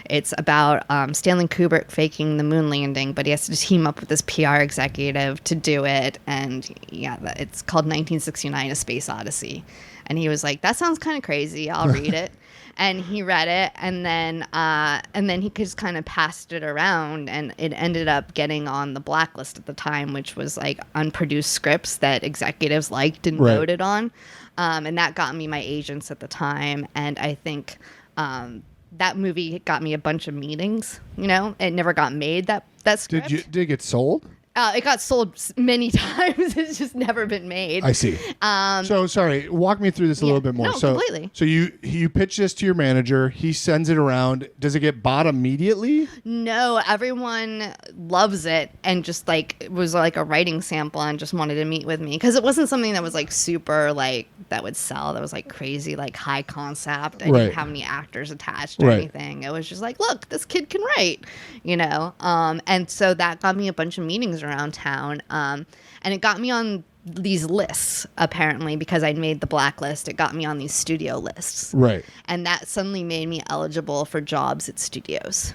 It's about Stanley Kubrick faking the moon landing, but he has to team up with this PR executive to do it. And it's called 1969: A Space Odyssey. And he was like, that sounds kind of crazy. I'll read it. And he read it, and then he just kind of passed it around, and it ended up getting on the blacklist at the time, which was like unproduced scripts that executives liked and voted on, and that got me my agents at the time. And I think that movie got me a bunch of meetings. It never got made. That script. Did it get sold? It got sold many times. It's just never been made. I see. So sorry, walk me through this a little bit more. No, completely. So you pitch this to your manager. He sends it around. Does it get bought immediately? No, everyone loves it, and just like it was like a writing sample, and just wanted to meet with me because it wasn't something that was like super like that would sell. That was like crazy, like high concept. I didn't have any actors attached or anything. It was just like, look, this kid can write, And so that got me a bunch of meetings around town, and it got me on these lists apparently because I made the blacklist. It got me on these studio lists, right? And that suddenly made me eligible for jobs at studios.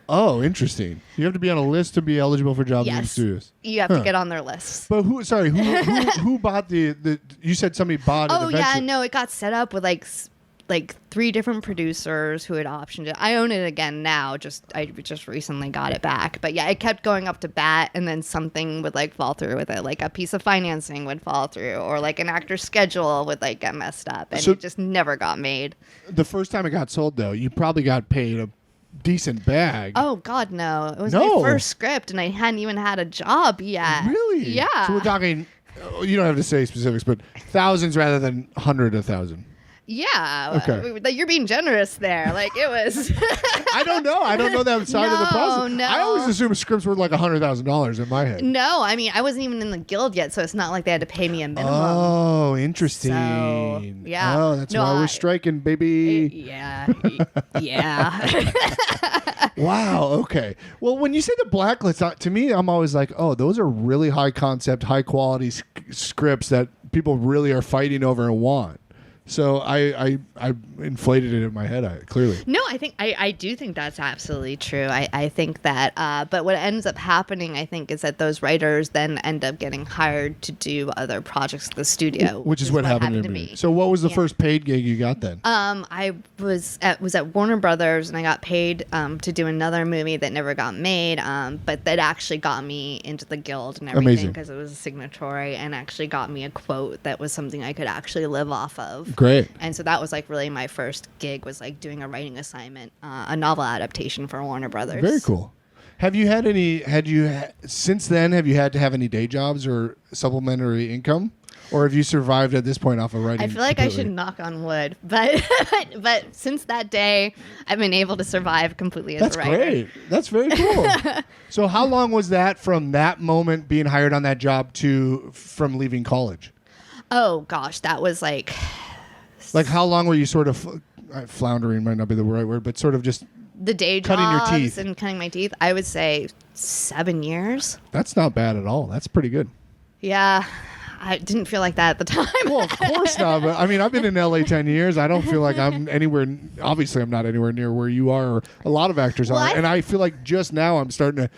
Oh, interesting. You have to be on a list to be eligible for jobs in studios. You have to get on their lists. But who bought the you said somebody bought it eventually. Yeah, no, it got set up with like 3 different producers who had optioned it. I own it again now. I just recently got it back. But yeah, it kept going up to bat, and then something would like fall through with it. Like a piece of financing would fall through, or like an actor's schedule would like get messed up, and it just never got made. The first time it got sold, though, you probably got paid a decent bag. Oh God, no! It was my first script, and I hadn't even had a job yet. Really? Yeah. So we're talking. You don't have to say specifics, but thousands rather than 100,000. Yeah. Okay. You're being generous there. Like, it was. I don't know. I don't know that side of the process. No. I always assume scripts were like $100,000 in my head. No, I mean, I wasn't even in the guild yet, so it's not like they had to pay me a minimum. Oh, interesting. So, yeah. Oh, that's why we're striking, baby. Yeah. Yeah. Wow. Okay. Well, when you say the blacklist, to me, I'm always like, oh, those are really high concept, high quality scripts that people really are fighting over and want. So I inflated it in my head, clearly. No, I do think that's absolutely true. I think that, but what ends up happening, I think, is that those writers then end up getting hired to do other projects at the studio. Which is what happened to me. So what was the first paid gig you got then? I was at Warner Brothers, and I got paid to do another movie that never got made, but that actually got me into the guild and everything because it was a signatory, and actually got me a quote that was something I could actually live off of. Great. And so that was like really my first gig, was like doing a writing assignment, a novel adaptation for Warner Brothers. Very cool. Since then, have you had to have any day jobs or supplementary income? Or have you survived at this point off of writing? I feel like completely? I should knock on wood, but since that day, I've been able to survive completely as a writer. That's great. That's very cool. So how long was that from that moment being hired on that job to from leaving college? Oh gosh, that was like how long were you sort of floundering? Might not be the right word, but sort of just the day cutting jobs your teeth and cutting my teeth. I would say 7 years. That's not bad at all. That's pretty good. Yeah. I didn't feel like that at the time. Well, of course not. But I mean, I've been in LA 10 years. I don't feel like I'm anywhere. Obviously, I'm not anywhere near where you are or a lot of actors are. And I feel like just now I'm starting to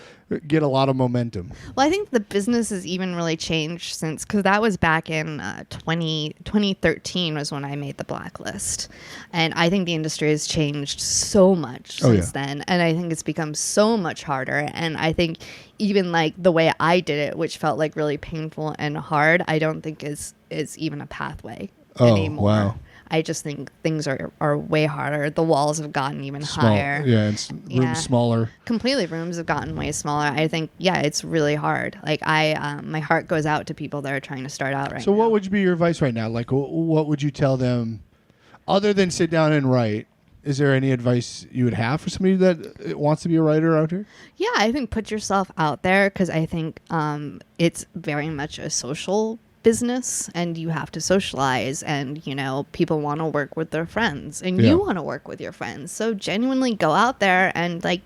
get a lot of momentum. Well, I think the business has even really changed since, because that was back in 2013 was when I made the blacklist. And I think the industry has changed so much since then. And I think it's become so much harder. And I think even like the way I did it, which felt like really painful and hard, I don't think is even a pathway anymore. Wow. I just think things are way harder. The walls have gotten even higher. Yeah, it's rooms smaller. Completely, rooms have gotten way smaller. I think, it's really hard. Like my heart goes out to people that are trying to start out right now. So what would be your advice right now? Like, what would you tell them other than sit down and write? Is there any advice you would have for somebody that wants to be a writer out here? Yeah, I think put yourself out there, because I think it's very much a social business, and you have to socialize, and people want to work with their friends, and you want to work with your friends. So genuinely go out there, and like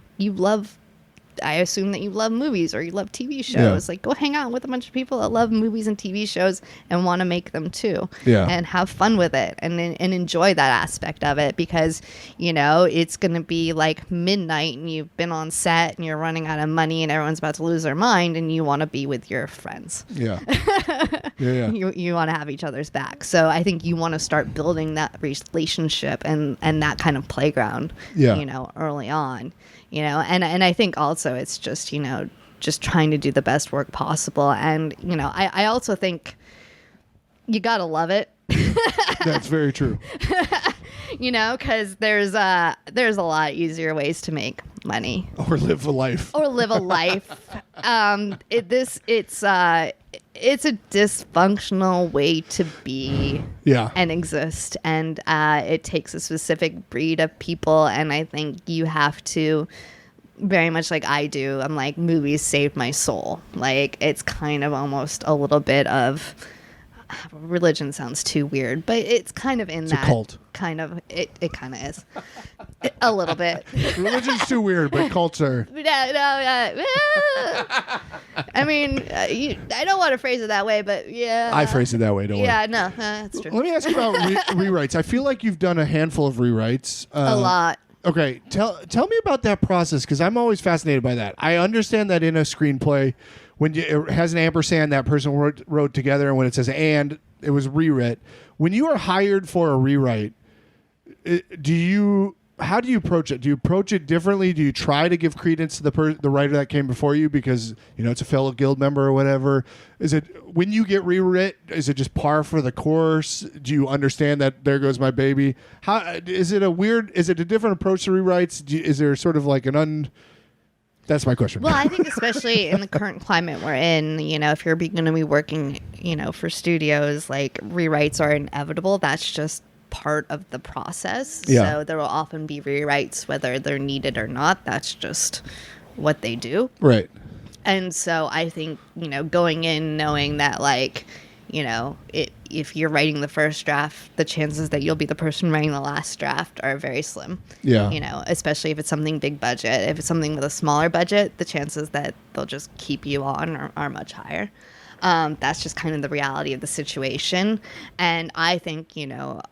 I assume that you love movies or you love TV shows. Like, go hang out with a bunch of people that love movies and TV shows and want to make them too. And have fun with it and enjoy that aspect of it, because, it's going to be like midnight and you've been on set and you're running out of money and everyone's about to lose their mind, and you want to be with your friends. Yeah. You want to have each other's back. So I think you want to start building that relationship and that kind of playground, early on. And I think also it's just, just trying to do the best work possible. And, I also think you got to love it. That's very true. Because there's a lot easier ways to make money. Or live a life. It's a dysfunctional way to be and exist. And it takes a specific breed of people. And I think you have to, very much like I do, I'm like, movies saved my soul. Like, it's kind of almost a little bit of, religion sounds too weird, but it's kind of in that. It's a cult. Kind of. It kind of is. A little bit. Religion's too weird, but cults are. I mean, I don't want to phrase it that way, but yeah. I phrase it that way, don't worry. Yeah, no, that's true. Let me ask you about rewrites. I feel like you've done a handful of rewrites. A lot. Okay, tell me about that process, because I'm always fascinated by that. I understand that in a screenplay, when it has an ampersand, that person wrote together, and when it says "and," it was rewrit. When you are hired for a rewrite, how do you approach it? Do you approach it differently? Do you try to give credence to the writer that came before you because it's a fellow guild member or whatever? Is it, when you get rewrit, is it just par for the course? Do you understand that there goes my baby? Is it a different approach to rewrites? Is there sort of like that's my question. Well, I think especially in the current climate we're in, if you're going to be working, for studios, like, rewrites are inevitable. That's just part of the process. Yeah. So there will often be rewrites, whether they're needed or not. That's just what they do. Right. And so I think, going in knowing that, like, if you're writing the first draft, the chances that you'll be the person writing the last draft are very slim. Yeah. Especially if it's something big budget. If it's something with a smaller budget, the chances that they'll just keep you on are much higher. That's just kind of the reality of the situation. And I think,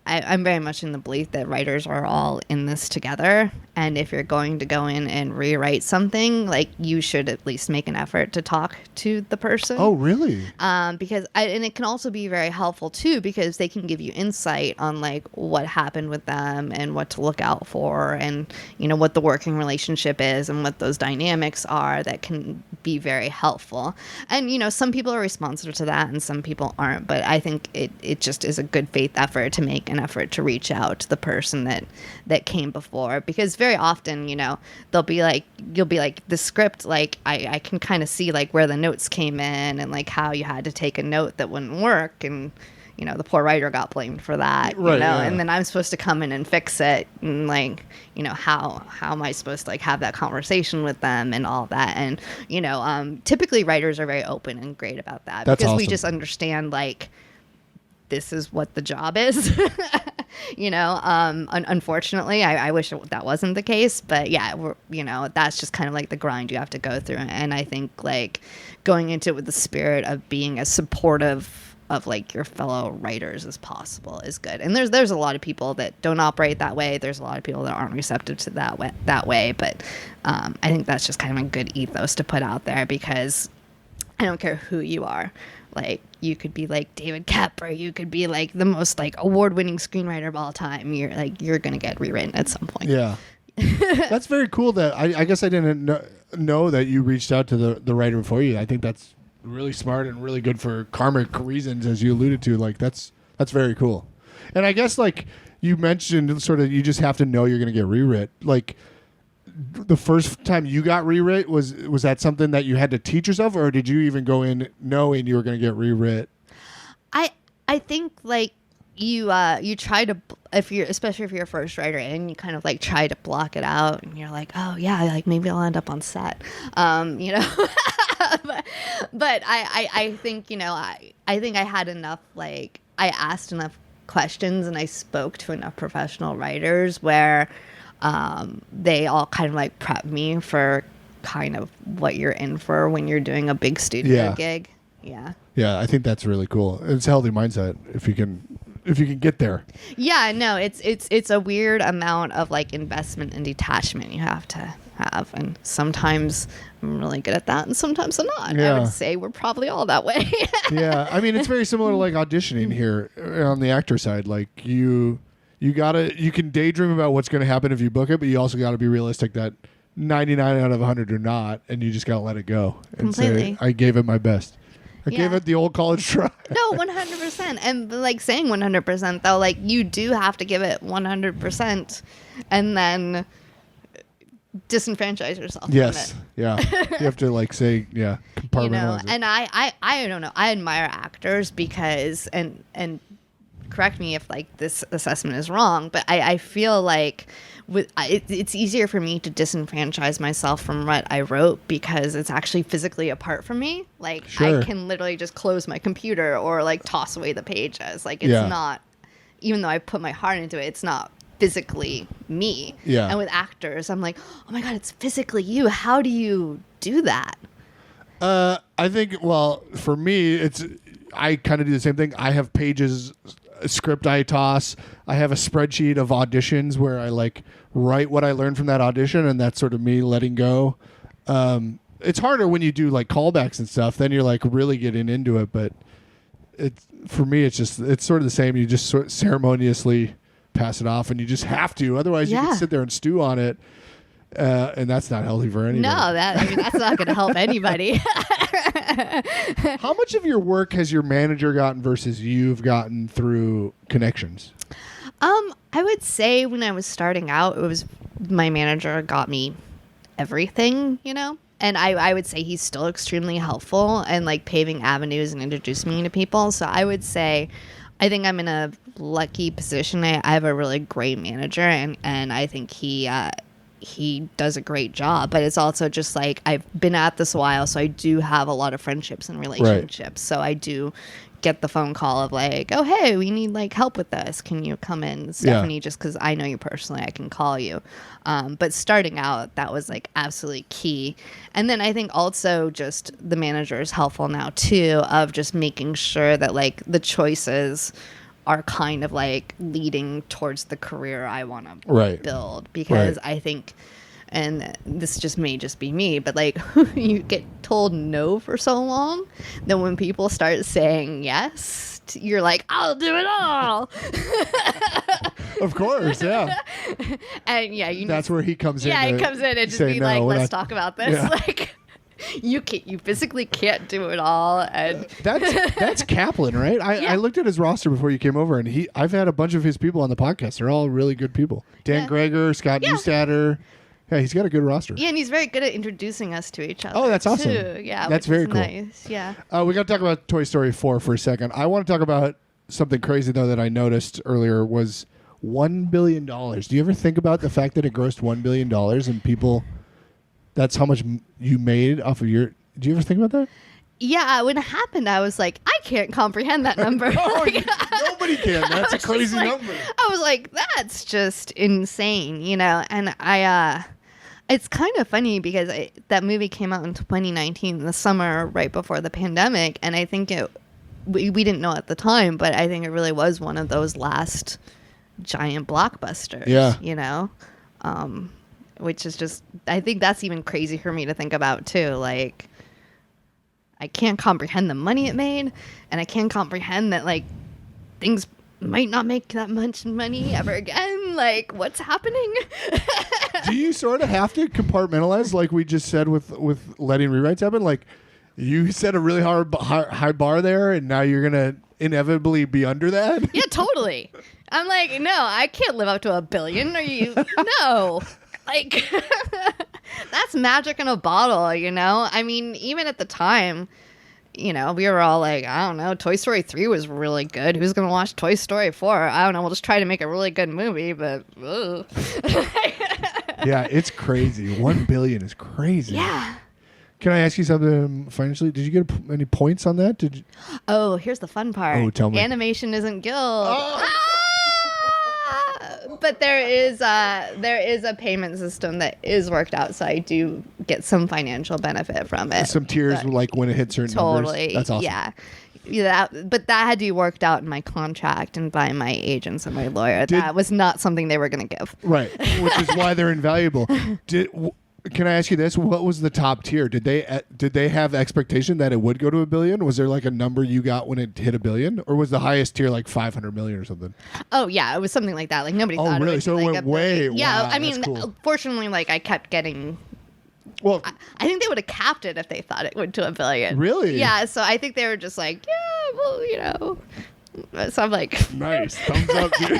I'm very much in the belief that writers are all in this together. And if you're going to go in and rewrite something, like, you should at least make an effort to talk to the person. Oh, really? And it can also be very helpful too, because they can give you insight on, like, what happened with them and what to look out for, and what the working relationship is and what those dynamics are. That can be very helpful. And some people are responsive to that and some people aren't, but I think it just is a good faith effort to make an effort to reach out to the person that came before, because very often you'll be like the script, like, I can kind of see, like, where the notes came in and, like, how you had to take a note that wouldn't work, and the poor writer got blamed for that, right, yeah. And then I'm supposed to come in and fix it, and, like, how am I supposed to, like, have that conversation with them and all that. And typically writers are very open and great about that. That's because awesome. We just understand, like, this is what the job is. Unfortunately, I wish that wasn't the case, but yeah, that's just kind of like the grind you have to go through. And I think, like, going into it with the spirit of being as supportive of, like, your fellow writers as possible is good. And there's a lot of people that don't operate that way. There's a lot of people that aren't receptive to that way. But I think that's just kind of a good ethos to put out there, because I don't care who you are. Like, you could be like David Koepp, or you could be like the most, like, award-winning screenwriter of all time. You're gonna get rewritten at some point. Yeah. That's very cool. That I guess I didn't know that you reached out to the writer before you. I think that's really smart and really good for karmic reasons, as you alluded to. Like, that's very cool. And I guess, like you mentioned, sort of, you just have to know you're gonna get rewrit. Like, the first time you got rewrit, was that something that you had to teach yourself, or did you even go in knowing you were going to get rewrit? I think, like, you try to, especially if you're a first writer, and you kind of, like, try to block it out, and you're like, oh yeah, like, maybe I'll end up on set, but I think I think I had enough, like, I asked enough questions and I spoke to enough professional writers where they all kind of, like, prep me for kind of what you're in for when you're doing a big studio gig. Yeah. Yeah, I think that's really cool. It's a healthy mindset if you can get there. Yeah, no, it's a weird amount of, like, investment and detachment you have to have, and sometimes I'm really good at that and sometimes I'm not. Yeah. I would say we're probably all that way. Yeah, I mean, it's very similar to, like, auditioning here on the actor side. Like, you can daydream about what's going to happen if you book it, but you also got to be realistic that 99 out of 100 are not, and you just got to let it go and Completely. say, I gave it my best. I gave it the old college try. No, 100%. And, like, saying 100%, though, like, you do have to give it 100% and then disenfranchise yourself from it. Yeah. You have to, like, say, compartmentalize it. And I don't know. I admire actors because, and correct me if, like, this assessment is wrong, but I feel like it's easier for me to disenfranchise myself from what I wrote because it's actually physically apart from me. Like, sure. I can literally just close my computer or, like, toss away the pages. Like, it's not, even though I put my heart into it, it's not physically me. Yeah. And with actors, I'm like, oh my God, it's physically you. How do you do that? I think, well, for me, I kind of do the same thing. I have pages, a script I toss. I have a spreadsheet of auditions where I, like, write what I learned from that audition, and that's sort of me letting go. It's harder when you do, like, callbacks and stuff. Then you're, like, really getting into it. But for me, it's sort of the same. You just sort of ceremoniously pass it off, and you just have to. Otherwise, you can sit there and stew on it. And that's not healthy for anybody. No, that's not going to help anybody. How much of your work has your manager gotten versus you've gotten through connections? I would say when I was starting out, it was my manager got me everything, and I would say he's still extremely helpful and, like, paving avenues and introducing me to people. So I would say I think I'm in a lucky position. I have a really great manager, and I think he does a great job. But it's also just like, I've been at this a while, so I do have a lot of friendships and relationships. Right. So I do get the phone call of like, oh, hey, we need like help with this. Can you come in, Stephany? Just because I know you personally, I can call you. But starting out, that was like absolutely key. And then I think also just the manager is helpful now too, of just making sure that like the choices are kind of like leading towards the career I want to build. Because I think, and this just may just be me, but like you get told no for so long, then when people start saying yes, you're like, I'll do it all. Of course, yeah. And yeah, that's where he comes in. Yeah, he comes in and just be like, let's talk about this. Yeah. Like, you physically can't do it all. And that's Kaplan, right? I looked at his roster before you came over, and I've had a bunch of his people on the podcast. They're all really good people. Dan Greger, Scott Neustadter. Yeah, he's got a good roster. Yeah, and he's very good at introducing us to each other. Oh, that's awesome. Too. Yeah, that's very cool. Nice. Yeah. We got to talk about Toy Story 4 for a second. I want to talk about something crazy though that I noticed earlier was $1 billion. Do you ever think about the fact that it grossed $1 billion and people? That's how much you made off of your. Do you ever think about that? Yeah, when it happened, I was like, I can't comprehend that number. Nobody can. That's a crazy number. I was like, that's just insane, you know? And it's kind of funny because that movie came out in 2019, the summer right before the pandemic. And I think we didn't know at the time, but I think it really was one of those last giant blockbusters, you know? Which is just, I think that's even crazy for me to think about too. Like, I can't comprehend the money it made, and I can't comprehend that like things might not make that much money ever again. Like, what's happening? Do you sort of have to compartmentalize, like we just said with letting rewrites happen? Like, you set a really high bar there, and now you're gonna inevitably be under that? Yeah, totally. I'm like, no, I can't live up to $1 billion. Are you? No. Like, that's magic in a bottle, you know? I mean, even at the time, you know, we were all like, I don't know, Toy Story 3 was really good. Who's going to watch Toy Story 4? I don't know, we'll just try to make a really good movie, but... Yeah, it's crazy. $1 billion is crazy. Yeah. Can I ask you something financially? Did you get any points on that? Did you? Oh, here's the fun part. Oh, tell me. Animation isn't guild. Oh. But there is a payment system that is worked out, so I do get some financial benefit from it. Some tiers, like when it hits certain numbers. That's awesome. Yeah, but that had to be worked out in my contract and by my agents and my lawyer. That was not something they were going to give. Right, which is why they're invaluable. Can I ask you this? What was the top tier? Did they have expectation that it would go to $1 billion? Was there like a number you got when it hit $1 billion, or was the highest tier like 500 million or something? Oh yeah, it was something like that. Like nobody thought. Oh really? So it went way. Yeah, wow, I mean, cool. Fortunately, like I kept getting. Well, I think they would have capped it if they thought it went to $1 billion. Really? Yeah. So I think they were just like, yeah, well, you know. So I'm like, nice, thumbs up, dude.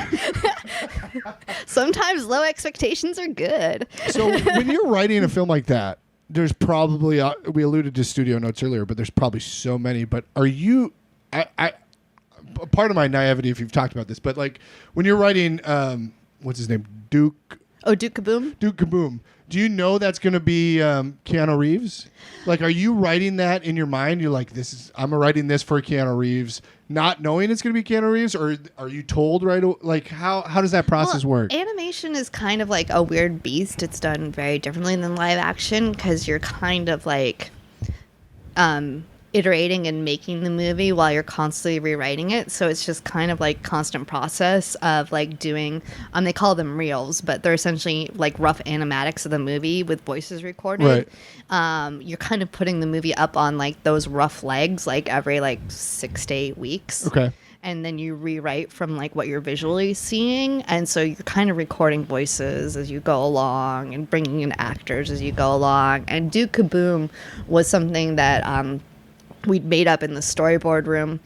Sometimes low expectations are good. So when you're writing a film like that, there's probably we alluded to studio notes earlier, but there's probably so many. But are you? I part of my naivety, if you've talked about this, but like when you're writing, what's his name, Duke? Oh, Duke Kaboom. Duke Kaboom. Do you know that's going to be Keanu Reeves? Like, are you writing that in your mind? You're like, I'm writing this for Keanu Reeves, not knowing it's going to be Keanu Reeves, or are you told right? Like, how does that process work? Animation is kind of like a weird beast. It's done very differently than live action because you're kind of like iterating and making the movie while you're constantly rewriting it. So it's just kind of like constant process of like doing, they call them reels, but they're essentially like rough animatics of the movie with voices recorded. Right. You're kind of putting the movie up on like those rough legs, like every like 6 to 8 weeks. Okay. And then you rewrite from like what you're visually seeing. And so you're kind of recording voices as you go along and bringing in actors as you go along. And Duke Kaboom was something that, we'd made up in the storyboard room.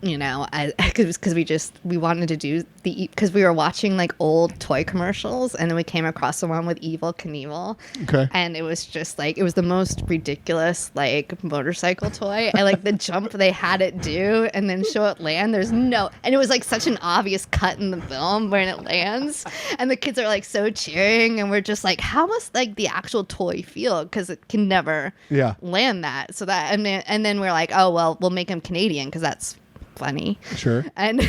you know, because we wanted to do because we were watching like old toy commercials, and then we came across the one with Evel Knievel. Okay. And it was just like, it was the most ridiculous like motorcycle toy. And like the jump they had it do and then show it land, and it was like such an obvious cut in the film when it lands, and the kids are like so cheering, and we're just like, how must like the actual toy feel, because it can never land that. So that, and then we're like, oh well, we'll make him Canadian because that's funny. Sure. And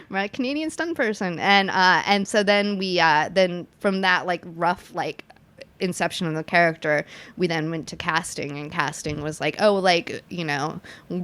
we're a Canadian stunt person, and so then we then from that like rough like inception of the character, we then went to casting, and casting was like, oh, like, you know,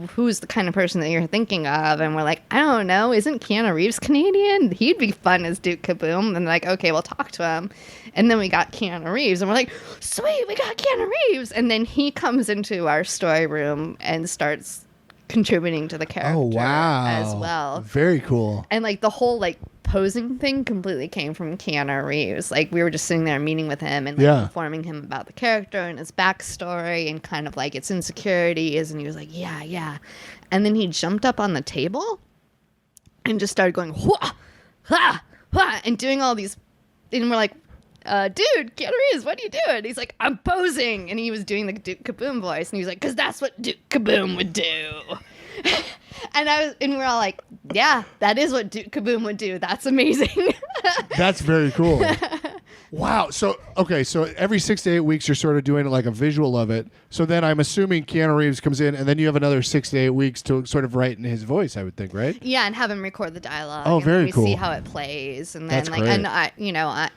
who's the kind of person that you're thinking of? And we're like, I don't know, isn't Keanu Reeves Canadian? He'd be fun as Duke Kaboom. And like, okay, we'll talk to him. And then we got Keanu Reeves, and we're like, sweet, we got Keanu Reeves. And then he comes into our story room and starts contributing to the character as well. Very cool. And like the whole like posing thing completely came from Keanu Reeves. Like we were just sitting there meeting with him and like informing him about the character and his backstory and kind of like its insecurities, and he was like, yeah. And then he jumped up on the table and just started going wha, ha, ha, and doing all these, and we're like, dude, Keanu Reeves, what are you doing? He's like, I'm posing. And he was doing the Duke Kaboom voice. And he was like, because that's what Duke Kaboom would do. and we were all like, yeah, that is what Duke Kaboom would do. That's amazing. That's very cool. Wow. So every 6 to 8 weeks, you're sort of doing like a visual of it. So then I'm assuming Keanu Reeves comes in, and then you have another 6 to 8 weeks to sort of write in his voice, I would think, right? Yeah, and have him record the dialogue. Oh, very cool. See how it plays. And then That's great. And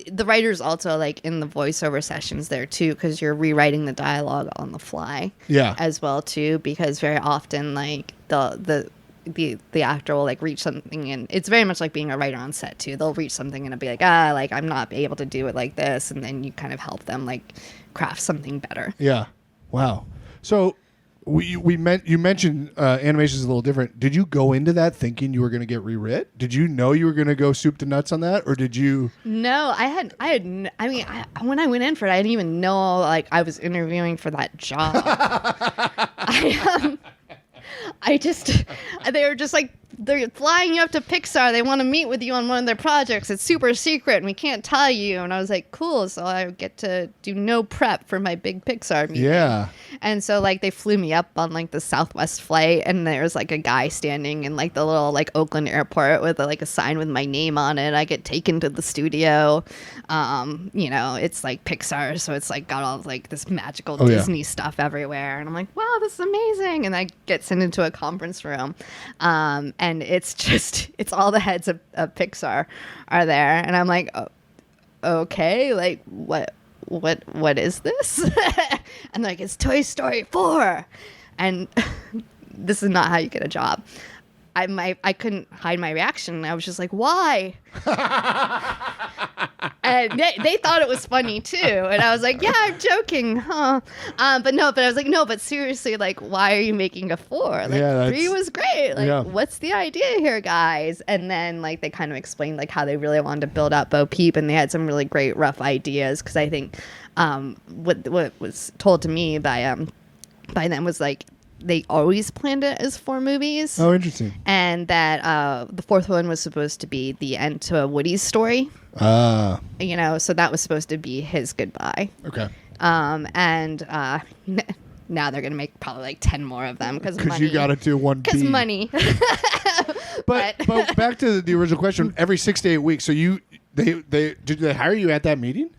the writers also like in the voiceover sessions there too, because you're rewriting the dialogue on the fly as well too, because very often like the actor will like reach something, and it's very much like being a writer on set too. They'll reach something and it'll be like, like I'm not able to do it like this, and then you kind of help them like craft something better. Yeah. Wow. So you mentioned animation is a little different. Did you go into that thinking you were going to get rewrit? Did you know you were going to go soup to nuts on that, or did you? No, when I went in for it, I didn't even know like I was interviewing for that job. They were just like, they're flying you up to Pixar. They want to meet with you on one of their projects. It's super secret and we can't tell you. And I was like, cool. So I get to do no prep for my big Pixar meeting. Yeah. And so like they flew me up on like the Southwest flight, and there was like a guy standing in like the little like Oakland airport with like a sign with my name on it. I get taken to the studio. It's like Pixar, so it's like got all like this magical Disney stuff everywhere. And I'm like, wow, this is amazing. And I get sent into a conference room. And it's all the heads of Pixar are there. And I'm like, oh, okay, like what is this? And they're like, it's Toy Story 4. And this is not how you get a job. I couldn't hide my reaction. I was just like, why? And they thought it was funny too. And I was like, yeah, I'm joking, huh? But I was like, no, but seriously, like, why are you making a 4? Like, 3 was great. Like, what's the idea here, guys? And then like they kind of explained like how they really wanted to build up Bo Peep, and they had some really great rough ideas, because I think what was told to me by them was like, they always planned it as 4 movies. Oh, interesting. And that the 4th one was supposed to be the end to Woody's story. So that was supposed to be his goodbye. Okay. And now they're going to make probably like 10 more of them because you got to do one. Because money. but back to the original question. Every 6 to 8 weeks. So did they hire you at that meeting?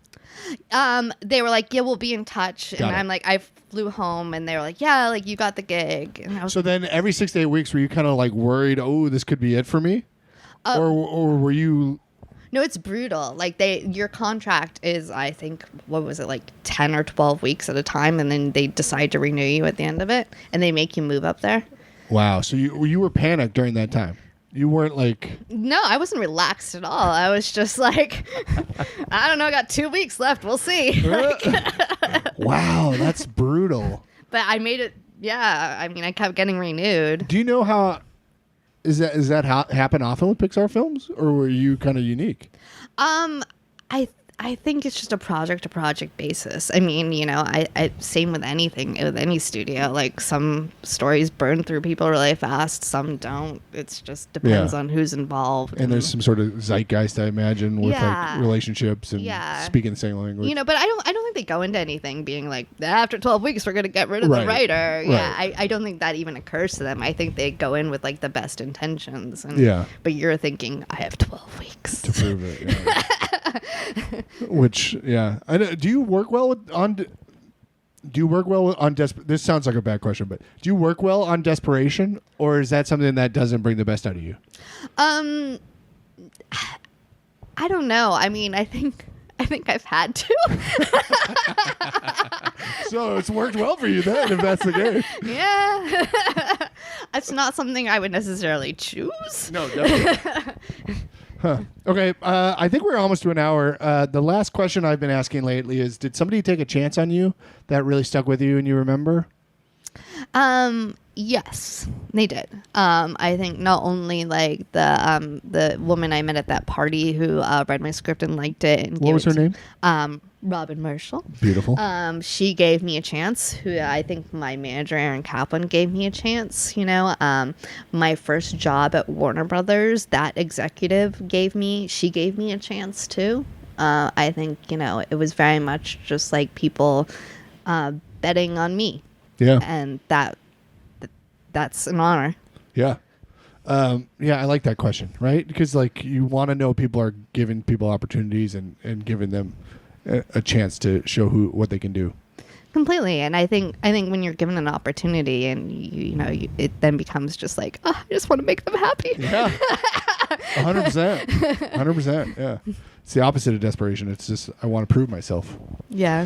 They were like, yeah, we'll be in touch. Got and it. I'm like, I flew home, and they were like, yeah, like you got the gig. And I was so then every 6 to 8 weeks, were you kind of like worried, oh, this could be it for me? Or were you? No, it's brutal. Like your contract is, I think, what was it, like 10 or 12 weeks at a time, and then they decide to renew you at the end of it, and they make you move up there. Wow. So you were panicked during that time. You weren't like... No, I wasn't relaxed at all. I was just like, I don't know, I got 2 weeks left. We'll see. Wow, that's brutal. But I made it, yeah. I mean, I kept getting renewed. Do you know how... Is that happen often with Pixar films? Or were you kind of unique? I I think it's just a project to project basis. I mean, I same with anything, with any studio. Like some stories burn through people really fast, some don't. It's just depends on who's involved. And there's some sort of zeitgeist, I imagine, with like relationships and speaking the same language. But I don't think they go into anything being like, after 12 weeks we're gonna get rid of the writer. Yeah, I don't think that even occurs to them. I think they go in with like the best intentions. And, but you're thinking, I have 12 weeks to prove it. Yeah. Which, I know, do you work well on this sounds like a bad question, but do you work well on desperation, or is that something that doesn't bring the best out of you? I don't know. I mean, I think I've had to. So it's worked well for you then, if that's the case. Yeah. It's not something I would necessarily choose. No, definitely. Huh. Okay, I think we're almost to an hour. The last question I've been asking lately is, did somebody take a chance on you that really stuck with you and you remember? Yes, they did. I think not only like the woman I met at that party who read my script and liked it. And what was her name? Robin Marshall. Beautiful. She gave me a chance. Who I think my manager Aaron Kaplan gave me a chance. My first job at Warner Brothers, that executive she gave me a chance too. I think it was very much just like people betting on me. Yeah. And that's an honor. Yeah. I like that question, right? Because like you want to know people are giving people opportunities and giving them a chance to show what they can do. Completely. And I think when you're given an opportunity and it then becomes just like, I just want to make them happy. Yeah. 100%. 100%. Yeah. It's the opposite of desperation. It's just, I want to prove myself. Yeah.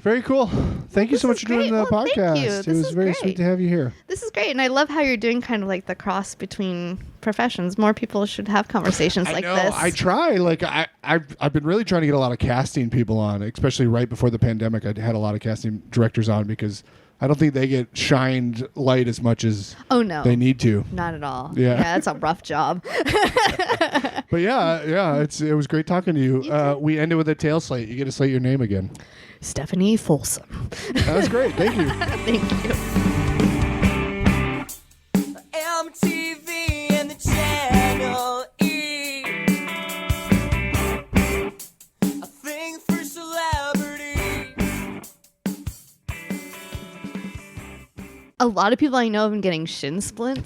Very cool. Thank you so much for doing the podcast. It was very sweet to have you here. This is great. And I love how you're doing kind of like the cross between professions. More people should have conversations like this. I try. Like I've been really trying to get a lot of casting people on, especially right before the pandemic. I had a lot of casting directors on because I don't think they get shined light as much as they need to. Not at all. Yeah, that's a rough job. But it was great talking to you. We ended with a tail slate. You get to slate your name again. Stephany Folsom. That was great. Thank you. Thank you. MTV and the Channel E. A thing for celebrity. A lot of people I know have been getting shin splints